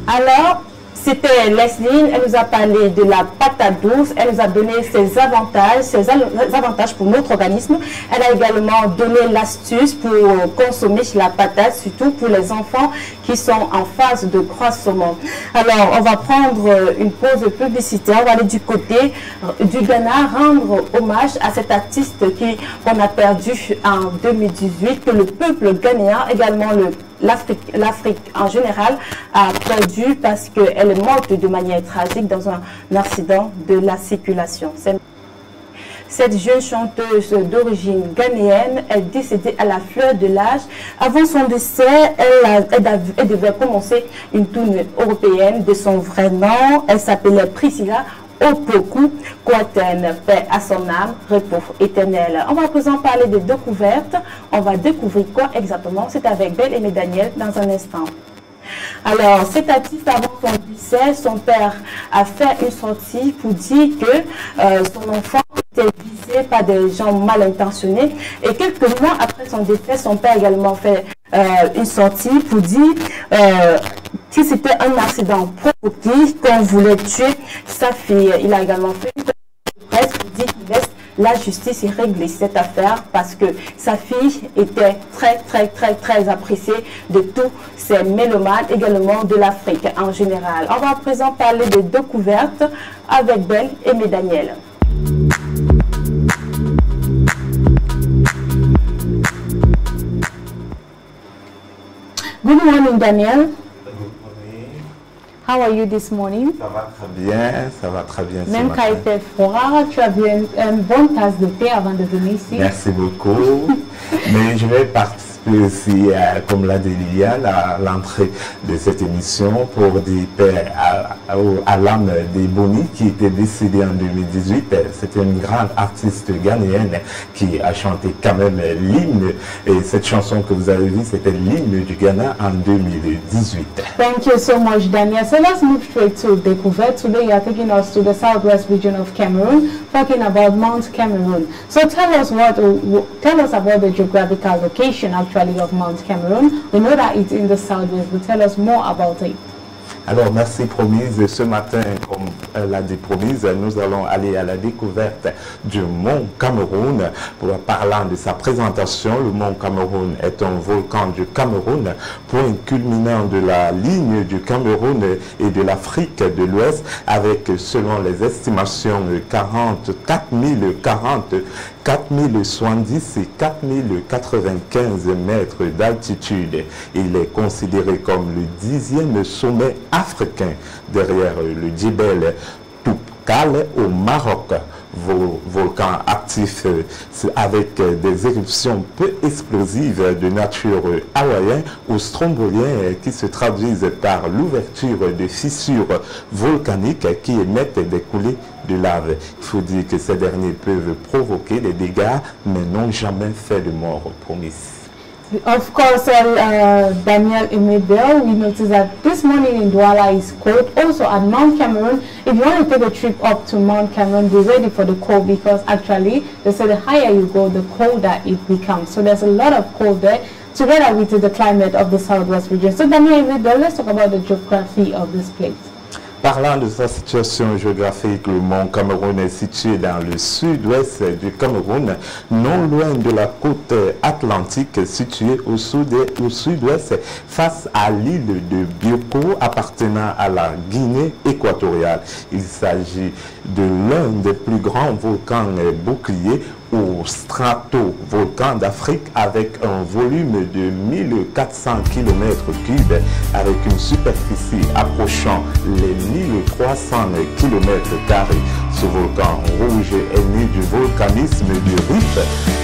Alors, c'était Leslie, elle nous a parlé de la patate douce, elle nous a donné ses avantages pour notre organisme. Elle a également donné l'astuce pour consommer la patate, surtout pour les enfants qui sont en phase de croissement. Alors, on va prendre une pause publicitaire, on va aller du côté du Ghana, rendre hommage à cet artiste qu'on a perdu en 2018, que le peuple ghanéen, également l'Afrique en général, a perdu parce qu'elle est morte de manière tragique dans un accident de la circulation. Cette jeune chanteuse d'origine ghanéenne est décédée à la fleur de l'âge. Avant son décès, elle devait commencer une tournée européenne de son vrai nom. Elle s'appelait Priscilla Opoku Kouaten, paix à son âme, repos éternel. On va à présent parler de découvertes. On va découvrir quoi exactement. C'est avec Belle-Aimée Daniel dans un instant. Alors, cet artiste, avant son décès, son père a fait une sortie pour dire que son enfant était visé par des gens mal intentionnés. Et quelques mois après son décès, son père a également fait une sortie pour dire que c'était un accident provoqué, qu'on voulait tuer sa fille. Il a également fait une presse pour dire qu'il laisse la justice régler cette affaire parce que sa fille était très appréciée de tous ces mélomanes, également de l'Afrique en général. On va à présent parler de découvertes avec Belle-Aimée Daniel. Good morning, Daniel. How are you this morning? Ça va très bien, ça va très bien. Même quand il fait froid, tu as bu une bonne tasse de thé avant de venir ici. Merci beaucoup. Mais je vais participer aussi, comme l'a dit Liliane, à l'entrée de cette émission pour dire paix à l'âme des Boni qui était décédée en 2018. C'était une grande artiste ghanéenne qui a chanté quand même l'hymne. Et cette chanson que vous avez vue, c'était l'hymne du Ghana en 2018. Thank you so much, Daniel. So let's move straight to Découverte. Today you are taking us to the southwest region of Cameroon, talking about Mount Cameroon. So tell us about the geographical location actually of Mount Cameroon. We know that it's in the southwest, but tell us more about it. Alors, merci Promise. Ce matin, comme l'a dit Promise, nous allons aller à la découverte du Mont Cameroun. Parlant de sa présentation, le Mont Cameroun est un volcan du Cameroun, point culminant de la ligne du Cameroun et de l'Afrique de l'Ouest, avec, selon les estimations, 4070 et 4095 mètres d'altitude. Il est considéré comme le 10e sommet africain derrière le Djebel Toubkal au Maroc. Volcan actif avec des éruptions peu explosives de nature hawaïenne ou strombolienne qui se traduisent par l'ouverture de fissures volcaniques qui émettent des coulées de lave. Il faut dire que ces derniers peuvent provoquer des dégâts mais n'ont jamais fait de mort promise. Of course, Daniel Emedel, we noticed that this morning in Douala is cold. Also at Mount Cameroon, if you want to take a trip up to Mount Cameroon, be ready for the cold because actually they say the higher you go, the colder it becomes. So there's a lot of cold there, together with the climate of the southwest region. So Daniel Emedel, let's talk about the geography of this place. Parlant de sa situation géographique, le Mont Cameroun est situé dans le sud-ouest du Cameroun, non loin de la côte atlantique située au sud-ouest face à l'île de Bioko appartenant à la Guinée équatoriale. Il s'agit de l'un des plus grands volcans boucliers ou stratovolcan d'Afrique avec un volume de 1400 km3 avec une superficie approchant les 1300 km². Ce volcan rouge est né du volcanisme du Rif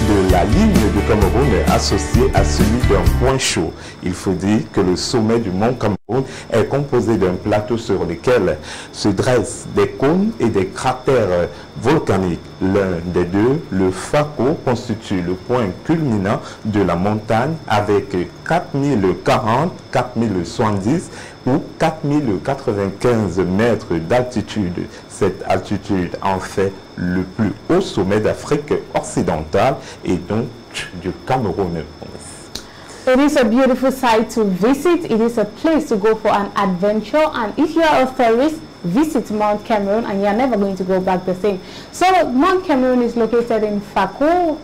de la ligne du Cameroun associé à celui d'un point chaud. Il faut dire que le sommet du Mont Cameroun est composé d'un plateau sur lequel se dressent des cônes et des cratères volcaniques. L'un des deux, le Fako, constitue le point culminant de la montagne avec 4040, 4070 ou 4095 mètres d'altitude. Cette altitude en fait le plus haut sommet d'Afrique occidentale et donc du Cameroun. It is a beautiful site to visit. It is a place to go for an adventure. And if you are a tourist, visit Mount Cameroon and you are never going to go back the same. So Mount Cameroon is located in Fako,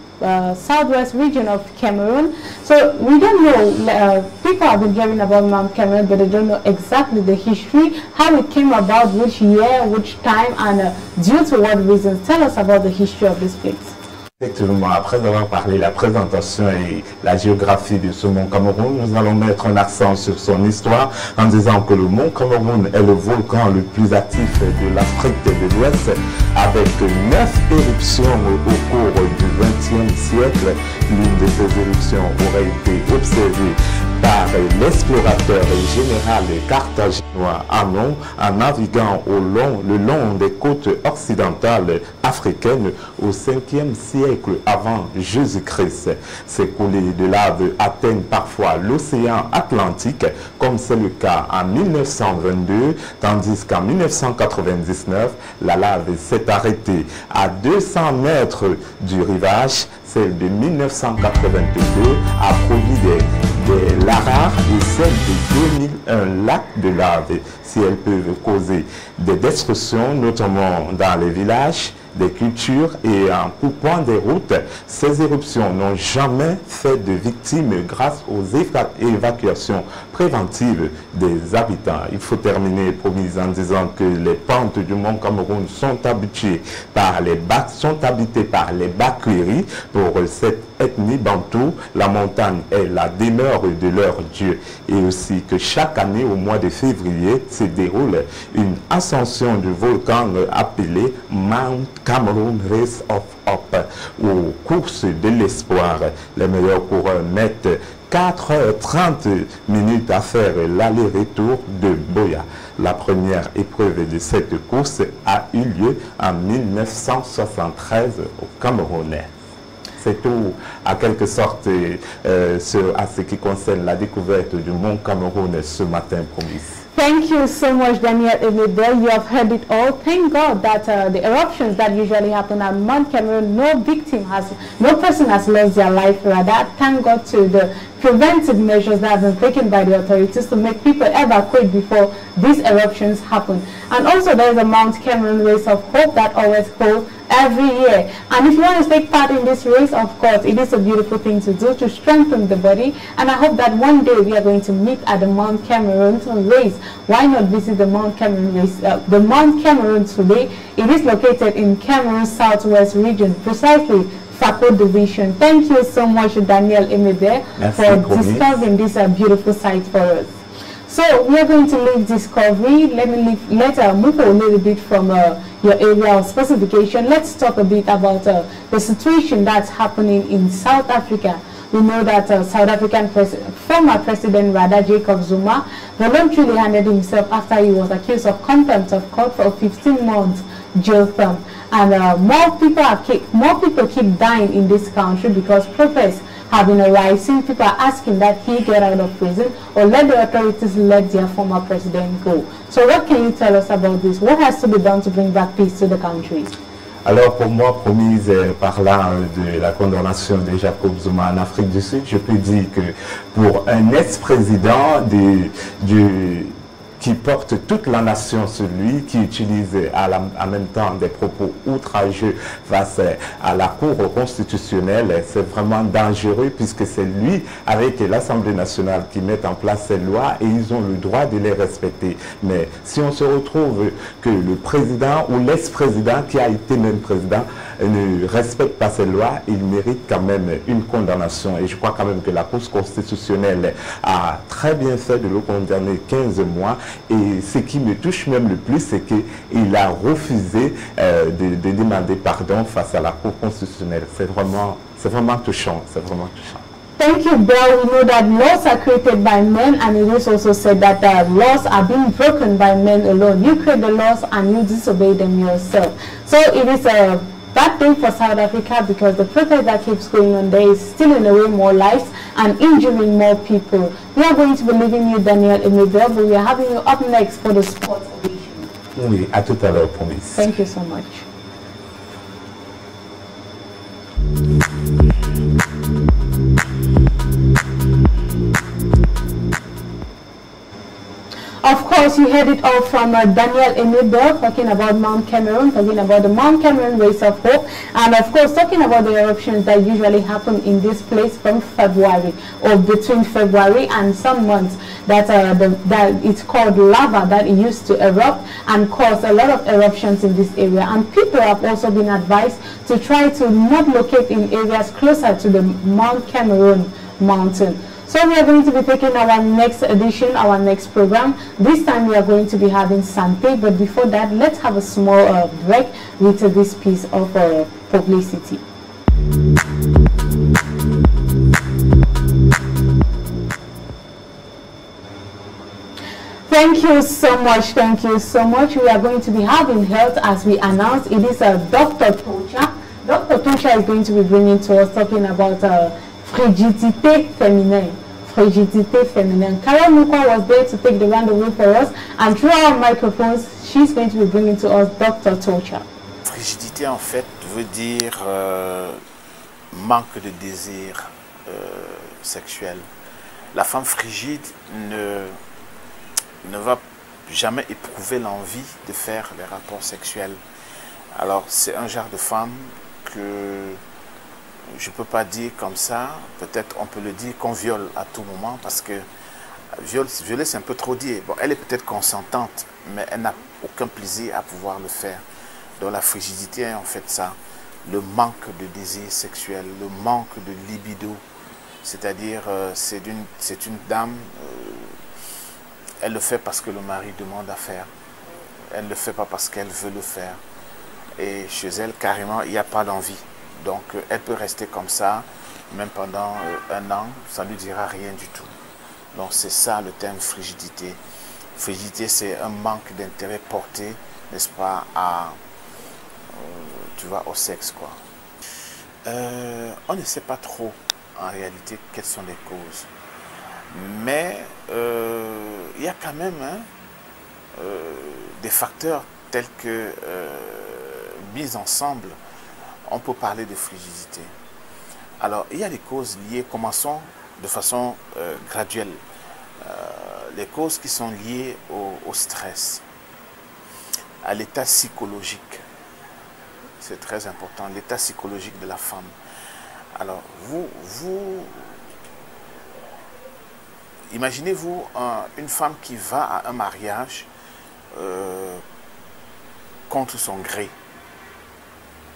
southwest region of Cameroon. So we don't know, people have been hearing about Mount Cameroon, but they don't know exactly the history, how it came about, which year, which time, and due to what reasons. Tell us about the history of this place. Effectivement, après avoir parlé de la présentation et la géographie de ce mont Cameroun, nous allons mettre un accent sur son histoire en disant que le mont Cameroun est le volcan le plus actif de l'Afrique de l'Ouest, avec 9 éruptions au cours du XXe siècle. L'une de ces éruptions aurait été observée par l'explorateur général carthaginois Anon en naviguant le long des côtes occidentales africaines au 5e siècle avant Jésus-Christ. Ces coulées de lave atteignent parfois l'océan Atlantique, comme c'est le cas en 1922, tandis qu'en 1999, la lave s'est arrêtée à 200 mètres du rivage. Celle de 1982 a produit des rares et celle de 2001 lacs de lave. Si elles peuvent causer des destructions, notamment dans les villages, des cultures et en coupant des routes, ces éruptions n'ont jamais fait de victimes grâce aux évacuations préventives des habitants. Il faut terminer, promis, en disant que les pentes du mont Cameroun sont habitées par les Bakweri. Pour cette ethnie bantou, la montagne est la demeure de leur dieu. Et aussi que chaque année, au mois de février, se déroule une ascension du volcan appelée Mount Cameroun Race of Hope, aux courses de l'espoir. Les meilleurs coureurs mettent 4h30 à faire l'aller-retour de Boya. La première épreuve de cette course a eu lieu en 1973 au Cameroun. C'est tout, à quelque sorte, à ce qui concerne la découverte du mont Cameroun ce matin, promis. Thank you so much, Daniel Emedel. You have heard it all. Thank God that the eruptions that usually happen at Mount Cameroun, no person has lost their life. Rather, thank God to the preventive measures that have been taken by the authorities to make people evacuate before these eruptions happen. And also, there is a Mount Cameroun Race of Hope that always holds every year. And if you want to take part in this race, of course, it is a beautiful thing to do to strengthen the body. And I hope that one day we are going to meet at the Mount Cameroun race. Why not visit the Mount Cameroun race? The Mount Cameroun today, it is located in Cameroon Southwest region, precisely Fako division. Thank you so much, Daniel Emede, for discovering this beautiful site for us. So we are going to leave Discovery. Let me move a little bit from your area of specification. Let's talk a bit about the situation that's happening in South Africa. We know that South African former President Jacob Zuma voluntarily handed himself after he was accused of contempt of court for a 15-month jail term. And more people keep dying in this country because protests have been arising. People are asking that he get out of prison or let the authorities let their former president go. So what can you tell us about this? What has to be done to bring back peace to the country? Alors pour moi, promise, parlant de la condamnation de Jacob Zuma en Afrique du Sud, je peux dire que pour un ex-président qui porte toute la nation sur lui, qui utilise en même temps des propos outrageux face à la Cour constitutionnelle, c'est vraiment dangereux puisque c'est lui avec l'Assemblée nationale qui met en place ces lois et ils ont le droit de les respecter. Mais si on se retrouve que le président ou l'ex-président qui a été même président ne respecte pas ces lois, il mérite quand même une condamnation. Et je crois quand même que la Cour constitutionnelle a très bien fait de le condamner 15 mois. Et ce qui me touche même le plus, c'est qu'il a refusé de demander pardon face à la Cour constitutionnelle. C'est vraiment touchant. C'est vraiment touchant. Thank you, Bill. We know that laws are created by men, and it is also said that laws are being broken by men alone. You create the laws and you disobey them yourself. So it is a bad thing for South Africa because the protest that keeps going on there is stealing away more lives and injuring more people. We are going to be leaving you, Daniel Emedel, but we are having you up next for the sports edition. Oui, à tout à l'heure, promis. Thank you so much. Of course. course, you heard it all from Daniel Emile talking about Mount Cameroon, talking about the Mount Cameroon Race of Hope, and of course talking about the eruptions that usually happen in this place from February, or between February and some months, that that it's called lava that used to erupt and cause a lot of eruptions in this area. And people have also been advised to try to not locate in areas closer to the Mount Cameroon mountain. So we are going to be taking our next edition, our next program. This time we are going to be having Santé, but before that, let's have a small break with this piece of publicity. Thank you so much. Thank you so much. We are going to be having health as we announced. It is Dr. Tocha. Dr. Tocha is going to be bringing to us talking about frigidité féminine. Frigidité féminine. Karen Mukwa was there to take the rendezvous for us, and through our microphones, she's going to be bringing to us Dr. Tocha. Frigidité, en fait, veut dire manque de désir sexuel. La femme frigide ne va jamais éprouver l'envie de faire les rapports sexuels. Alors, c'est un genre de femme que je ne peux pas dire comme ça. Peut-être on peut le dire qu'on viole à tout moment, parce que violer, c'est un peu trop dit. Bon, elle est peut-être consentante, mais elle n'a aucun plaisir à pouvoir le faire. Donc la frigidité est en fait ça, le manque de désir sexuel, le manque de libido. C'est-à-dire, c'est une dame... elle le fait parce que le mari demande à faire. Elle ne le fait pas parce qu'elle veut le faire. Et chez elle, carrément, il n'y a pas d'envie. Donc, elle peut rester comme ça, même pendant un an, ça ne lui dira rien du tout. Donc, c'est ça le terme frigidité. Frigidité, c'est un manque d'intérêt porté, n'est-ce pas, tu vois, au sexe, quoi. On ne sait pas trop, en réalité, quelles sont les causes. Mais il y a quand même des facteurs tels que mis ensemble, on peut parler de frigidité. Alors, il y a des causes liées, commençons de façon graduelle. Les causes qui sont liées au stress, à l'état psychologique. C'est très important, l'état psychologique de la femme. Alors, imaginez-vous une femme qui va à un mariage contre son gré.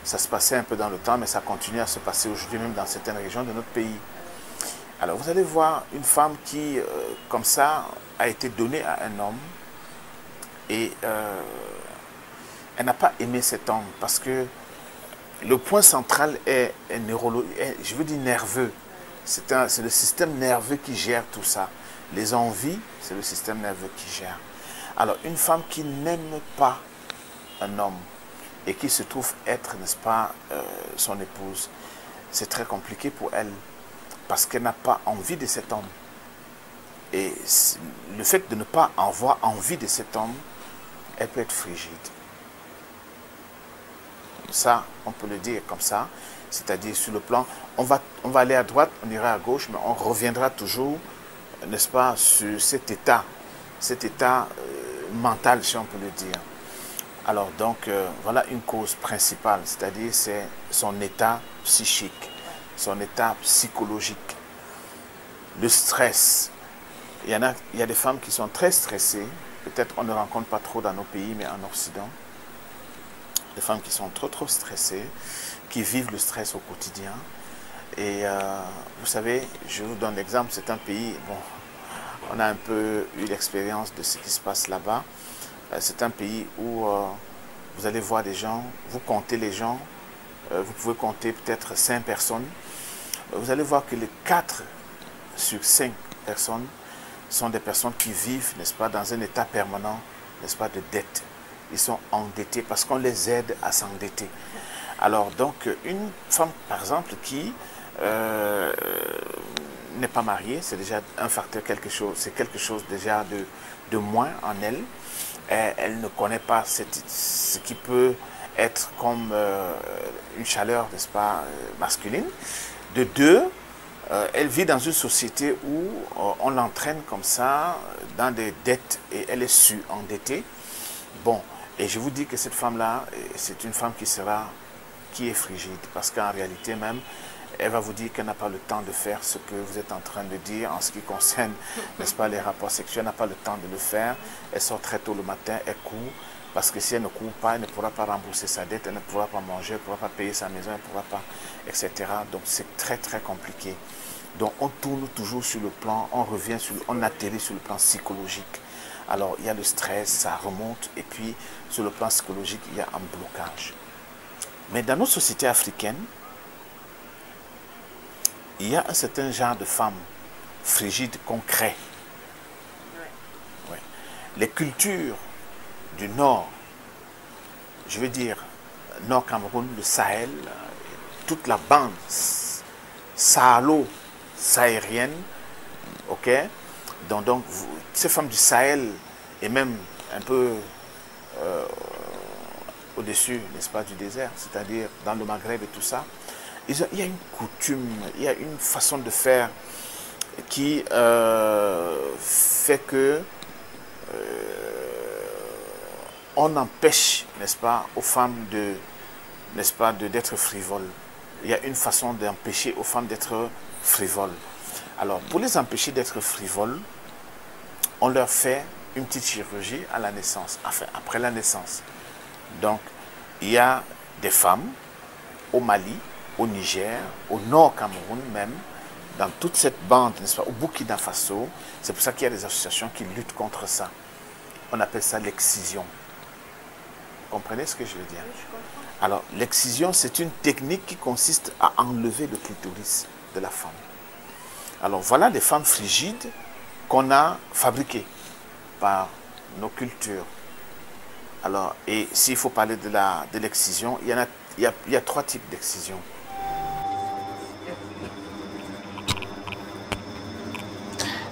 Ça se passait un peu dans le temps, mais ça continue à se passer aujourd'hui, même dans certaines régions de notre pays. Alors vous allez voir une femme qui, comme ça, a été donnée à un homme et elle n'a pas aimé cet homme parce que le point central est neurologique, je veux dire nerveux. C'est le système nerveux qui gère tout ça. Les envies, c'est le système nerveux qui gère. Alors, une femme qui n'aime pas un homme et qui se trouve être, n'est-ce pas, son épouse, c'est très compliqué pour elle parce qu'elle n'a pas envie de cet homme. Et le fait de ne pas avoir envie de cet homme, elle peut être frigide. Ça, on peut le dire comme ça. C'est-à-dire sur le plan, on va aller à droite, on ira à gauche, mais on reviendra toujours, n'est-ce pas, sur cet état mental, si on peut le dire. Alors donc, voilà une cause principale, c'est-à-dire c'est son état psychique, son état psychologique. Le stress, il y a des femmes qui sont très stressées, peut-être on ne rencontre pas trop dans nos pays, mais en Occident, des femmes qui sont trop stressées, qui vivent le stress au quotidien. Et vous savez, je vous donne l'exemple, c'est un pays, bon, on a un peu eu l'expérience de ce qui se passe là-bas. C'est un pays où vous allez voir des gens, vous comptez les gens, vous pouvez compter peut-être 5 personnes. Vous allez voir que les 4 sur 5 personnes sont des personnes qui vivent, n'est-ce pas, dans un état permanent, n'est-ce pas, de dette. Ils sont endettés parce qu'on les aide à s'endetter. Alors donc, une femme, par exemple, qui n'est pas mariée, c'est déjà un facteur, c'est quelque chose déjà de moins en elle. Elle ne connaît pas ce qui peut être comme une chaleur, n'est-ce pas, masculine. De deux, elle vit dans une société où on l'entraîne comme ça, dans des dettes, et elle est su-endettée. Bon, et je vous dis que cette femme-là, c'est une femme qui est frigide, parce qu'en réalité même, elle va vous dire qu'elle n'a pas le temps de faire ce que vous êtes en train de dire en ce qui concerne, n'est-ce pas, les rapports sexuels. Elle n'a pas le temps de le faire. Elle sort très tôt le matin, elle court, parce que si elle ne court pas, elle ne pourra pas rembourser sa dette, elle ne pourra pas manger, elle ne pourra pas payer sa maison, elle ne pourra pas, etc. Donc c'est très très compliqué. Donc on tourne toujours sur le plan, on atterrit sur le plan psychologique. Alors il y a le stress, ça remonte, et puis sur le plan psychologique, il y a un blocage. Mais dans nos sociétés africaines, il y a un certain genre de femmes frigides qu'on crée. Ouais. Les cultures du Nord, je veux dire, Nord Cameroun, le Sahel, toute la bande sahalo-saharienne, ok? Donc ces femmes du Sahel, et même un peu au-dessus, n'est-ce pas, du désert, c'est-à-dire dans le Maghreb et tout ça, il y a une coutume, il y a une façon de faire qui fait que on empêche, n'est-ce pas, aux femmes d'être frivoles. Il y a une façon d'empêcher aux femmes d'être frivoles. Alors, pour les empêcher d'être frivoles, on leur fait une petite chirurgie à la naissance, enfin, après la naissance. Donc, il y a des femmes au Mali, au Niger, au Nord Cameroun même, dans toute cette bande, n'est-ce pas, au Burkina Faso. C'est pour ça qu'il y a des associations qui luttent contre ça. On appelle ça l'excision. Vous comprenez ce que je veux dire? Alors, l'excision, c'est une technique qui consiste à enlever le clitoris de la femme. Alors, voilà des femmes frigides qu'on a fabriquées par nos cultures. Alors, et s'il faut parler de l'excision, il y a 3 types d'excision.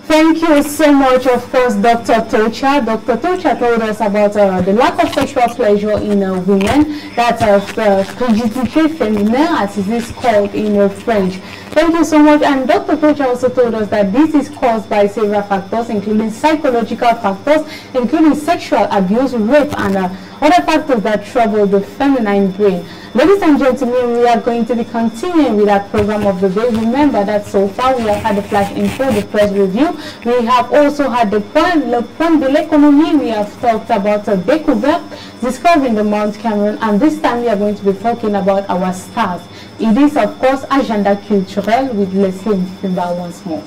Thank you so much, of course, Dr. Tocha. Dr. Tocha told us about the lack of sexual pleasure in women, that frigidité féminin, as it is called in French. Thank you so much. And Dr. Tocha also told us that this is caused by several factors, including psychological factors, including sexual abuse, rape, and other factors that trouble the feminine brain. Ladies and gentlemen, we are going to be continuing with our program of the day. Remember that so far we have had the flash info, the press review. We have also had the point de l'économie. We have talked about découverte, discovering the Mount Cameroon, and this time we are going to be talking about our stars. It is, of course, Agenda Culturel with Leslie Mfimba once more.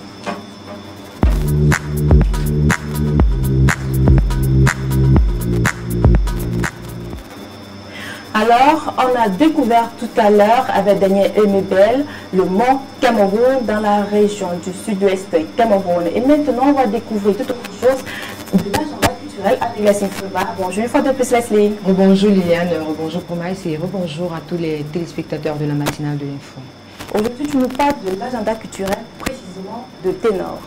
Alors, on a découvert tout à l'heure avec Daniel Emebel le mont Cameroun dans la région du sud-ouest Cameroun. Et maintenant, on va découvrir toute autre chose de l'agenda culturel avec Leslie Mfimba. Bonjour une fois de plus, Leslie. Rebonjour Liliane, rebonjour Promaïs et rebonjour à tous les téléspectateurs de la matinale de l'info. Aujourd'hui, tu nous parles de l'agenda culturel, précisément de ténor.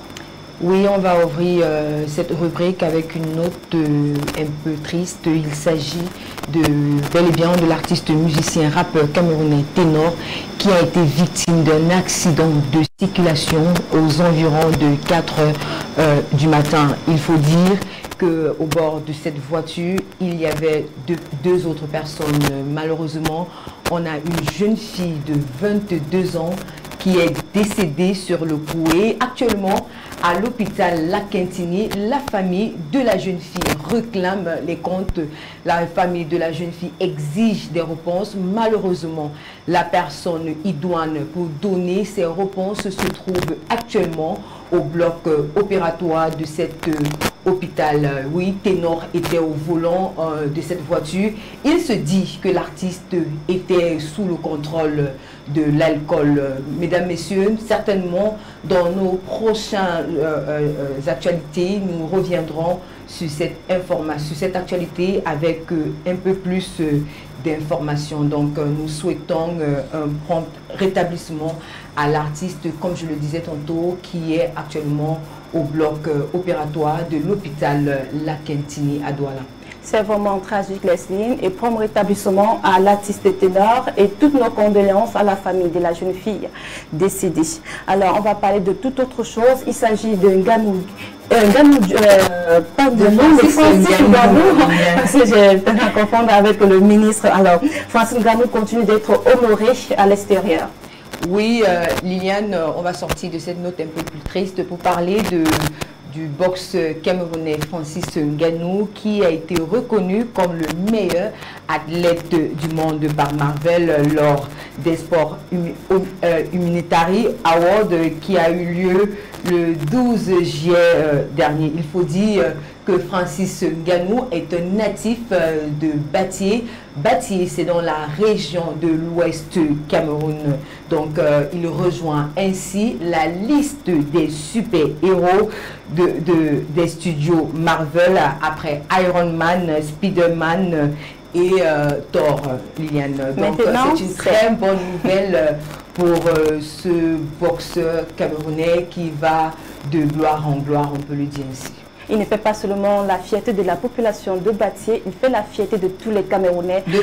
Oui, on va ouvrir cette rubrique avec une note un peu triste. Il s'agit bel et bien de l'artiste musicien rappeur camerounais Ténor qui a été victime d'un accident de circulation aux environs de 4 h du matin. Il faut dire qu'au bord de cette voiture, il y avait deux autres personnes. Malheureusement, on a une jeune fille de 22 ans qui est décédée sur le coup et actuellement à l'hôpital La Quintini, la famille de la jeune fille réclame les comptes. La famille de la jeune fille exige des réponses. Malheureusement, la personne idoine pour donner ces réponses se trouve actuellement au bloc opératoire de cet hôpital. Oui, Ténor était au volant de cette voiture. Il se dit que l'artiste était sous le contrôle de l'alcool. Mesdames, messieurs, certainement dans nos prochaines actualités, nous reviendrons sur cette information, sur cette actualité avec un peu plus d'informations. Donc nous souhaitons un prompt rétablissement à l'artiste, comme je le disais tantôt, qui est actuellement au bloc opératoire de l'hôpital La Quintini à Douala. C'est vraiment tragique, Leslie, et prompt rétablissement à l'artiste ténor et toutes nos condoléances à la famille de la jeune fille décédée. Alors, on va parler de toute autre chose. Il s'agit d'un Nganou. Pas de nom, mais Francis Nganou, parce que j'ai peur à confondre avec le ministre. Alors, Francis Nganou continue d'être honoré à l'extérieur. Oui, Liliane, on va sortir de cette note un peu plus triste pour parler du boxe camerounais Francis Nganou, qui a été reconnu comme le meilleur athlète du monde par Marvel lors des Sports Humanitary Awards qui a eu lieu le 12 juillet dernier. Il faut dire que Francis Nganou est un natif de Batié. Batié, c'est dans la région de l'ouest Cameroun. Donc, il rejoint ainsi la liste des super-héros des studios Marvel après Iron Man, Spider-Man et Thor, Liliane. Donc, c'est une très bonne nouvelle pour ce boxeur camerounais qui va de gloire en gloire, on peut le dire ainsi. Il ne fait pas seulement la fierté de la population de Batié, il fait la fierté de tous les Camerounais. De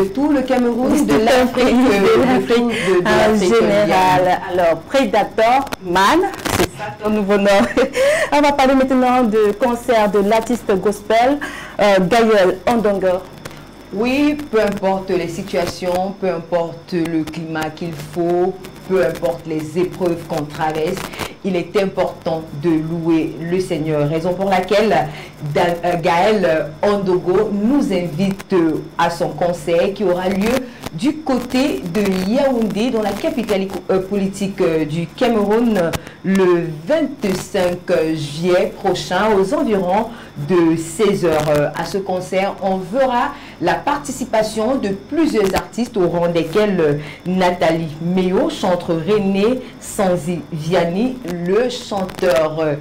tout le Cameroun, de l'Afrique, de l'Afrique générale. Alors, Predator Man, c'est ça ton nouveau nom. On va parler maintenant de concert de l'artiste gospel Gaël Ondongo. Oui, peu importe les situations, peu importe le climat qu'il faut, peu importe les épreuves qu'on traverse, il est important de louer le Seigneur. Raison pour laquelle Gaël Ondongo nous invite à son concert qui aura lieu du côté de Yaoundé, dans la capitale politique du Cameroun, le 25 juillet prochain, aux environs de 16 h. À ce concert, on verra la participation de plusieurs artistes, au rang desquels Nathalie Méo, chanteur René Sanziviani, le chanteur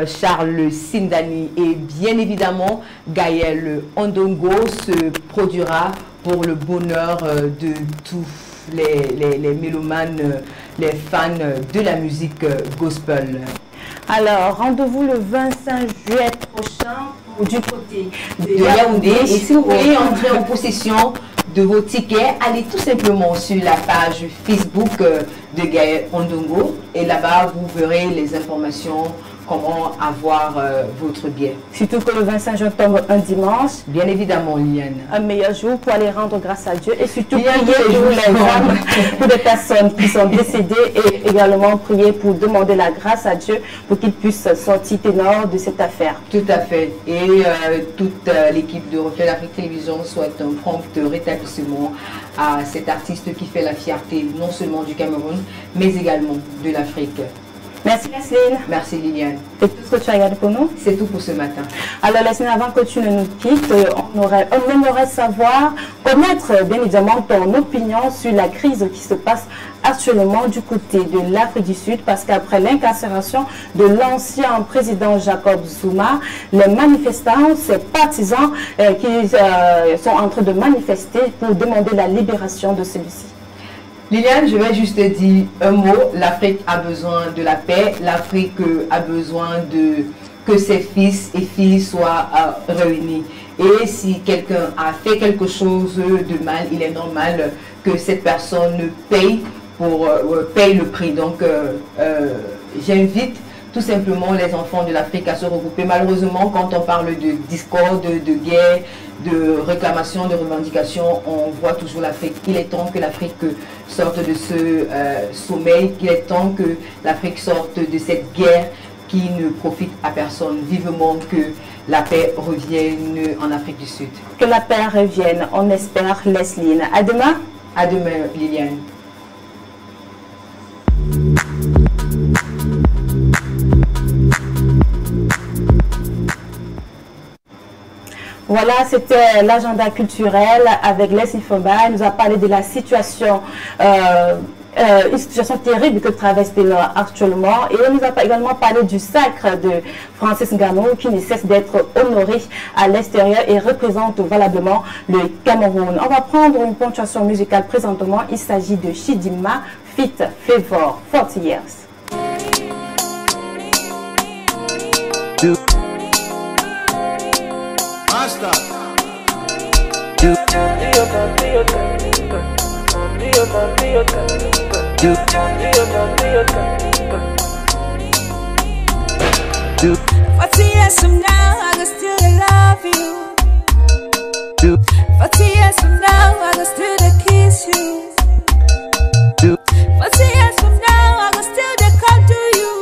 Charles Sindani et bien évidemment Gaël Ondongo se produira pour le bonheur de tous les mélomanes, les fans de la musique gospel. Alors, rendez-vous le 25 juillet prochain du côté de Yaoundé. Et si vous voulez entrer en possession de vos tickets, allez tout simplement sur la page Facebook de Gaël Ondongo et là-bas, vous verrez les informations, comment avoir votre billet. Surtout que le 25 juin tombe un dimanche. Bien évidemment, Liliane. Un meilleur jour pour aller rendre grâce à Dieu et surtout prier pour les âmes, pour les personnes qui sont décédées et également prier pour demander la grâce à Dieu pour qu'il puisse sortir ténor de cette affaire. Tout à fait. Et toute l'équipe de Reflet d'Afrique Télévision souhaite un prompt rétablissement à cet artiste qui fait la fierté non seulement du Cameroun, mais également de l'Afrique. Merci Leslie. Merci Liliane. C'est tout ce que tu as regardé pour nous? C'est tout pour ce matin. Alors Leslie, avant que tu ne nous quittes, on aimerait savoir, connaître bien évidemment ton opinion sur la crise qui se passe actuellement du côté de l'Afrique du Sud, parce qu'après l'incarcération de l'ancien président Jacob Zuma, les manifestants, ses partisans qui sont en train de manifester pour demander la libération de celui-ci. Liliane, je vais juste dire un mot. L'Afrique a besoin de la paix. L'Afrique a besoin que ses fils et filles soient réunis. Et si quelqu'un a fait quelque chose de mal, il est normal que cette personne paye le prix. Donc, j'invite tout simplement les enfants de l'Afrique à se regrouper. Malheureusement, quand on parle de discorde, de guerre, de réclamation, de revendication, on voit toujours l'Afrique. Il est temps que l'Afrique sorte de ce sommeil, qu'il est temps que l'Afrique sorte de cette guerre qui ne profite à personne. Vivement que la paix revienne en Afrique du Sud. Que la paix revienne, on espère, Leslie. À demain. À demain, Liliane. Voilà, c'était l'agenda culturel avec Leslie Fomba. Elle nous a parlé de la situation, une situation terrible que traverse actuellement. Et elle nous a également parlé du sacre de Francis Nganou qui ne cesse d'être honoré à l'extérieur et représente valablement le Cameroun. On va prendre une ponctuation musicale présentement. Il s'agit de Chidima Fit Favor 40 Years. Basta. 40 years from now, I can still love you. 40 years from now, I can still kiss you. 40 years from now, I can still come to you.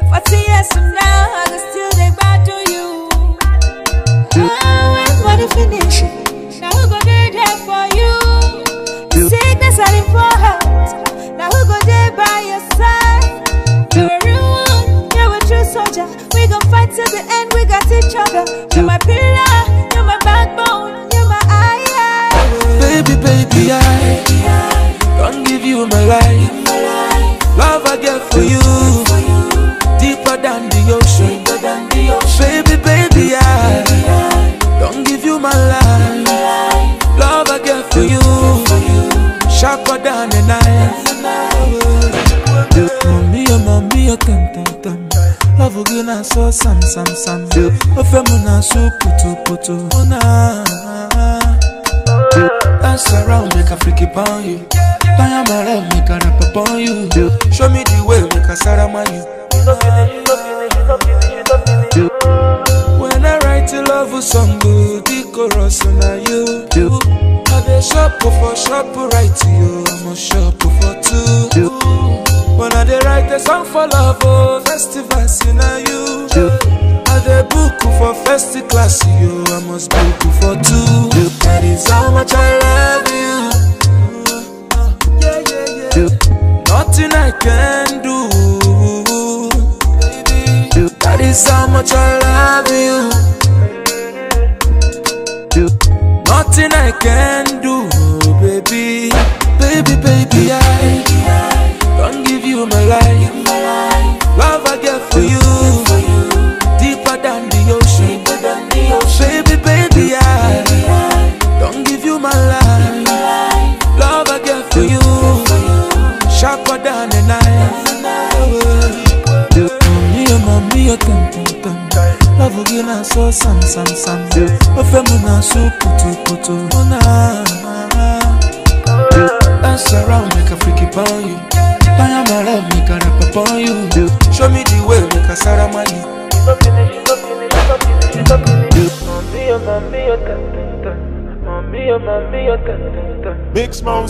40 years from now, I can still back to you. When money finish, now who go there for you? The sickness and the heart, now who go there by your side? You're a real one, you're a true soldier. We gon' fight till the end, we got each other. You're my pillar, you're my backbone, you're my eye. Baby, baby, I don't give you my life. Love I get for you, deeper than the ocean. Baby, baby, I don't give you my life. Love I get for you, sharper than the knife. Mommy, oh, tam. Love again, I saw some. Ofemuna so puto. Dance around, make a freaky upon you. Buy my love, make a rap upon you. Show me the way, make a sarama you. When I write a love song, the chorus on you. I dey shop for shop, right to you. I'm a shop for two. When I dey write a song for love, festivals in you. I dey book for first class, you. I must book for two. That is how much I love you. Nothing I can do. That is how much I love you. Nothing I can do, baby. Baby, I don't give you my life. Love I get for you, deeper than the ocean. Baby, I don't give you my life. Love I get for you, sharper than the knife. Mommy, oh, tam. Love again, I saw some. Ofemuna so puto. Dance around, make a freaky upon you. Buy my love, make a rap upon you. Show me the way, make a sarama you. Big Smoke,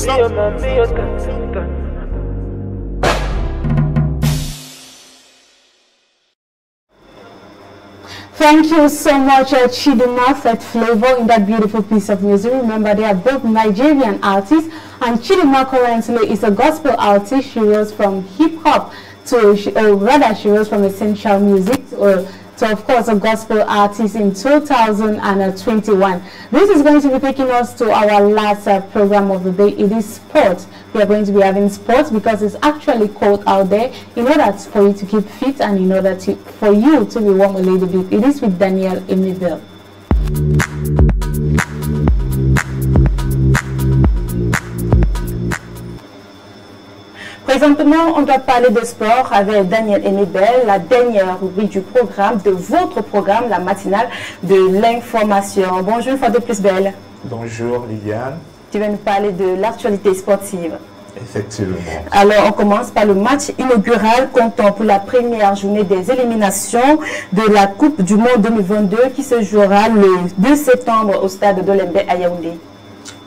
Thank you so much, Chidima, Fat Flavor, in that beautiful piece of music. Remember, they are both Nigerian artists, and Chidima currently is a gospel artist. She rose from hip-hop to, she rose from essential music to, of course, a gospel artist in 2021. This is going to be taking us to our last program of the day. It is sports. We are going to be having sports because it's actually cold out there. In order for you to keep fit and in order for you to be warm a little bit, it is with Daniel Emiville. Présentement, on doit parler de sport avec Daniel Emibel, la dernière rubrique du programme, de votre programme, la matinale de l'information. Bonjour une fois de plus, Belle. Bonjour Liliane. Tu vas nous parler de l'actualité sportive. Effectivement. Alors, on commence par le match inaugural comptant pour la première journée des éliminations de la Coupe du Monde 2022 qui se jouera le 2 septembre au stade d'Olembe à Yaoundé.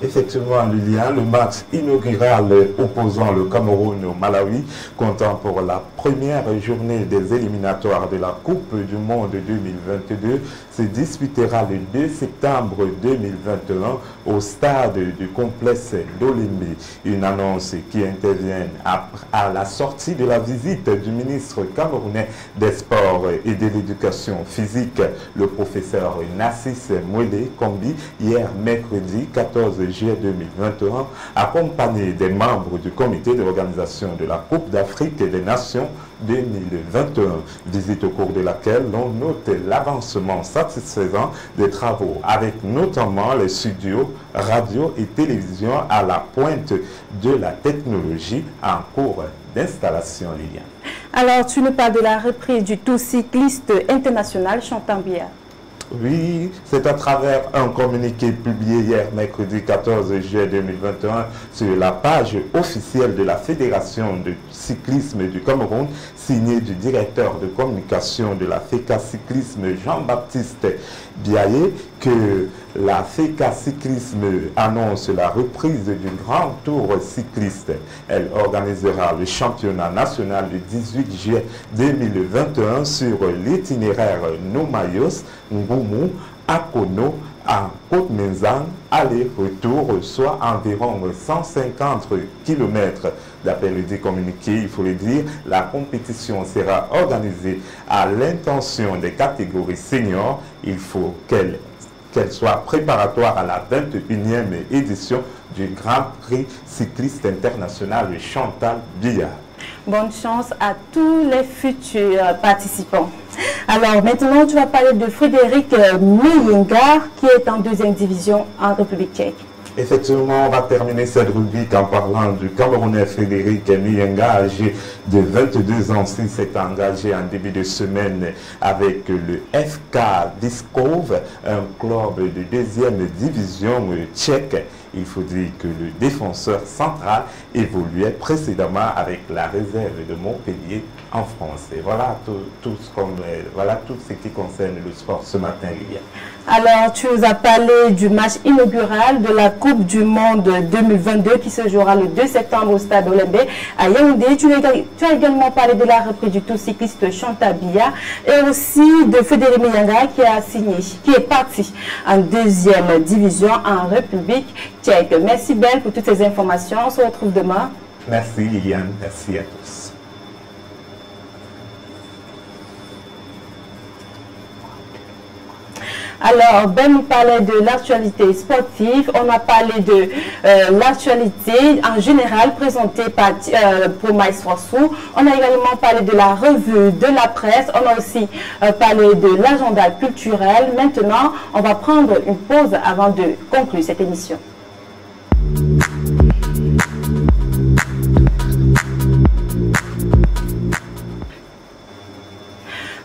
Effectivement, Liliane, le match inaugural opposant le Cameroun au Malawi, comptant pour la première journée des éliminatoires de la Coupe du Monde 2022, se disputera le 2 septembre 2021 au stade du complexe d'Olembe. Une annonce qui intervient à la sortie de la visite du ministre camerounais des Sports et de l'Éducation physique, le professeur Nassis Mwele Kombi, hier mercredi 14 juillet 2021, accompagné des membres du comité d'organisation de la Coupe d'Afrique des Nations 2021, visite au cours de laquelle l'on note l'avancement satisfaisant des travaux avec notamment les studios, radio et télévision à la pointe de la technologie en cours d'installation, Liliane. Alors, tu nous parles de la reprise du Tour cycliste international Chantambière. Oui, c'est à travers un communiqué publié hier, mercredi 14 juillet 2021, sur la page officielle de la Fédération de cyclisme du Cameroun, signé du directeur de communication de la FECA Cyclisme, Jean-Baptiste Biaye, que la FECA Cyclisme annonce la reprise du Grand Tour cycliste. Elle organisera le championnat national du 18 juillet 2021 sur l'itinéraire Nomayos, Ngoumou, Akono, à Côte-Menzan, aller-retour, soit environ 150 km. D'après le dit communiqué, il faut le dire, la compétition sera organisée à l'intention des catégories seniors. Il faut qu'elle soit préparatoire à la 21e édition du Grand Prix cycliste international Chantal Biya. Bonne chance à tous les futurs participants. Alors maintenant, tu vas parler de Frédéric Miyenga qui est en 2e division en République tchèque. Effectivement, on va terminer cette rubrique en parlant du Camerounais Frédéric Miyenga, âgé de 22 ans. Il s'est engagé en début de semaine avec le FK Diskov, un club de 2e division tchèque. Il faut dire que le défenseur central évoluait précédemment avec la réserve de Montpellier en France. Et voilà tout ce qui concerne le sport ce matin, Lilia. Alors, tu nous as parlé du match inaugural de la Coupe du Monde 2022 qui se jouera le 2 septembre au stade Olymbe à Yaoundé. Tu as également parlé de la reprise du tour cycliste Chantal Biya et aussi de Frédéric Miyenga qui est parti en 2e division en République tchèque. Merci Ben pour toutes ces informations. On se retrouve demain. Merci Liliane, merci à tous. Alors, Ben nous parlait de l'actualité sportive, on a parlé de l'actualité en général présentée par Promise Fossou. On a également parlé de la revue de la presse, on a aussi parlé de l'agenda culturel. Maintenant, on va prendre une pause avant de conclure cette émission.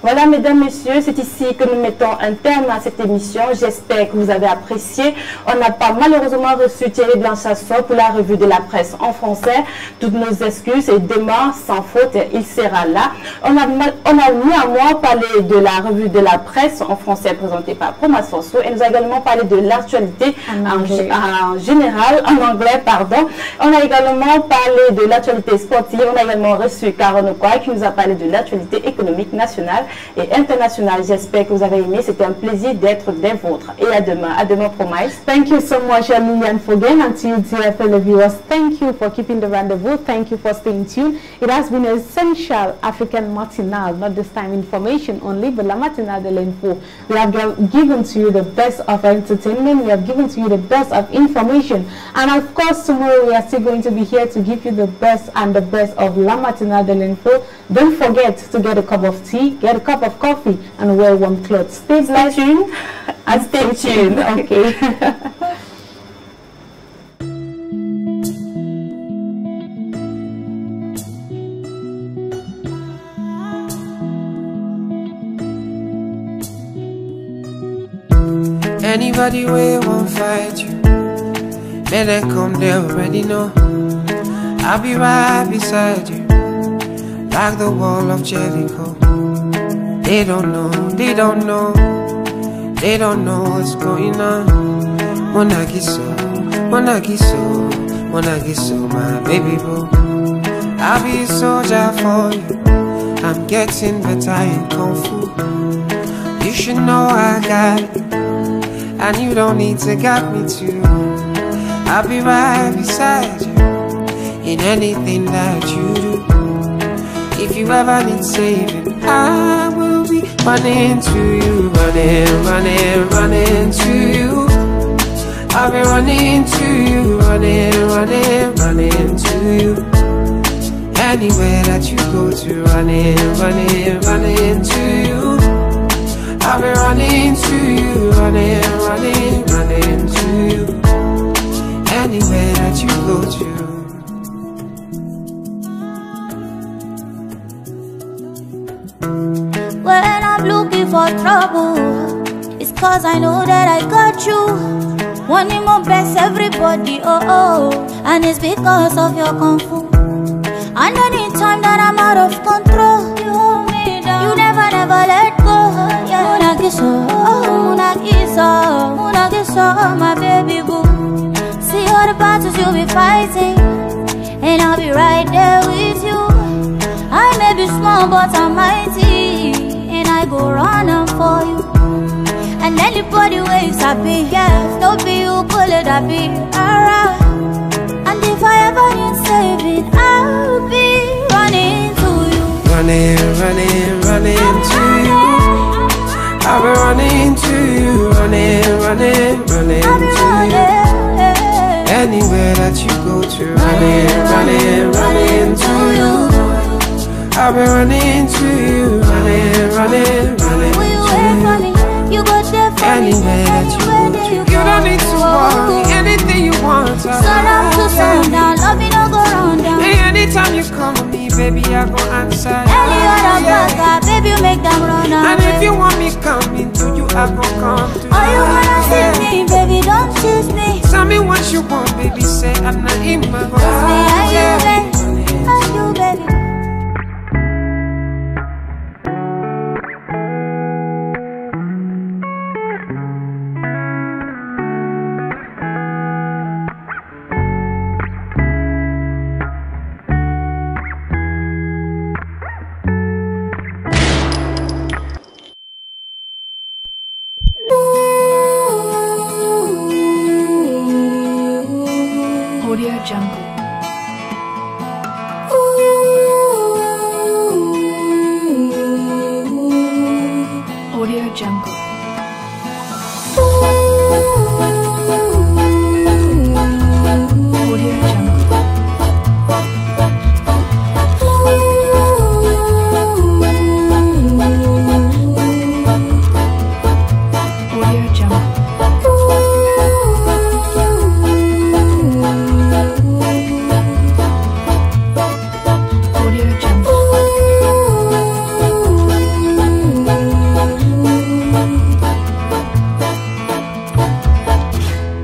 Voilà, mesdames, messieurs, c'est ici que nous mettons un terme à cette émission. J'espère que vous avez apprécié. On n'a pas malheureusement reçu Thierry Blanchasson pour la revue de la presse en français. Toutes nos excuses et demain, sans faute, il sera là. On a néanmoins parlé de la revue de la presse en français présentée par Promas Fosso. Elle nous a également parlé de l'actualité en général, en anglais, pardon. On a également parlé de l'actualité sportive. On a également reçu Caron Okoy qui nous a parlé de l'actualité économique nationale et international. J'espère que vous avez aimé. C'était un plaisir d'être des vôtres. Et à demain. À demain, Promise. Thank you so much, Lilian Fogen. And to you, dear fellow viewers, thank you for keeping the rendezvous. Thank you for staying tuned. It has been an essential African matinale, not this time information only, but La Matinale de l'Info. We have given to you the best of entertainment. We have given to you the best of information. And of course, tomorrow we are still going to be here to give you the best and the best of La Matinale de l'Info. Don't forget to get a cup of tea, get a cup of coffee, and wear warm clothes. Stay tuned and stay tuned. Okay. Anybody way won't fight you, let them come, they already know. I'll be right beside you, like the wall of Jericho. They don't know, they don't know, they don't know what's going on. Monagiso, Monagiso, Monagiso, my baby boo. I'll be a soldier for you, I'm getting better in Kung Fu. You should know I got it, and you don't need to guide me too. I'll be right beside you in anything that you do. If you ever need saving, I will be running to you, running, running, running to you. I'll be running to you, running, running, running to you. Anywhere that you go to, running, running, running to you. I'll be running to you, running, running, running to you. Anywhere that you go to. When I'm looking for trouble, it's because I know that I got you. Wanting more best everybody, oh oh. And it's because of your kung fu. And anytime that I'm out of control, you hold me down. You never let go. Yeah. Muna my baby boo. See all the battles you'll be fighting, and I'll be right there with you. I may be small but I'm mighty, and I go running for you. And anybody waves happy, yes, don't be you pull it, I'll be alright. And if I ever need saving, I'll be running to you. Running to you. I'll be running to you. Running to you. Anywhere that you go to. Running to you. I'll be running to you. Running Will you wait for me? You go there for anywhere that you go to. You don't need to worry. Anything you want. Sun up to sundown, love me no go round down. Hey, anytime you call me, baby, I go answer. Any other bugger, baby, you make them run away. And if you want me coming to you, I go come to you. Oh, you wanna see me, baby, don't chase me. Tell me what you want, baby, say I'm not in my Just me and you, baby, and you, baby. Audio Jungle.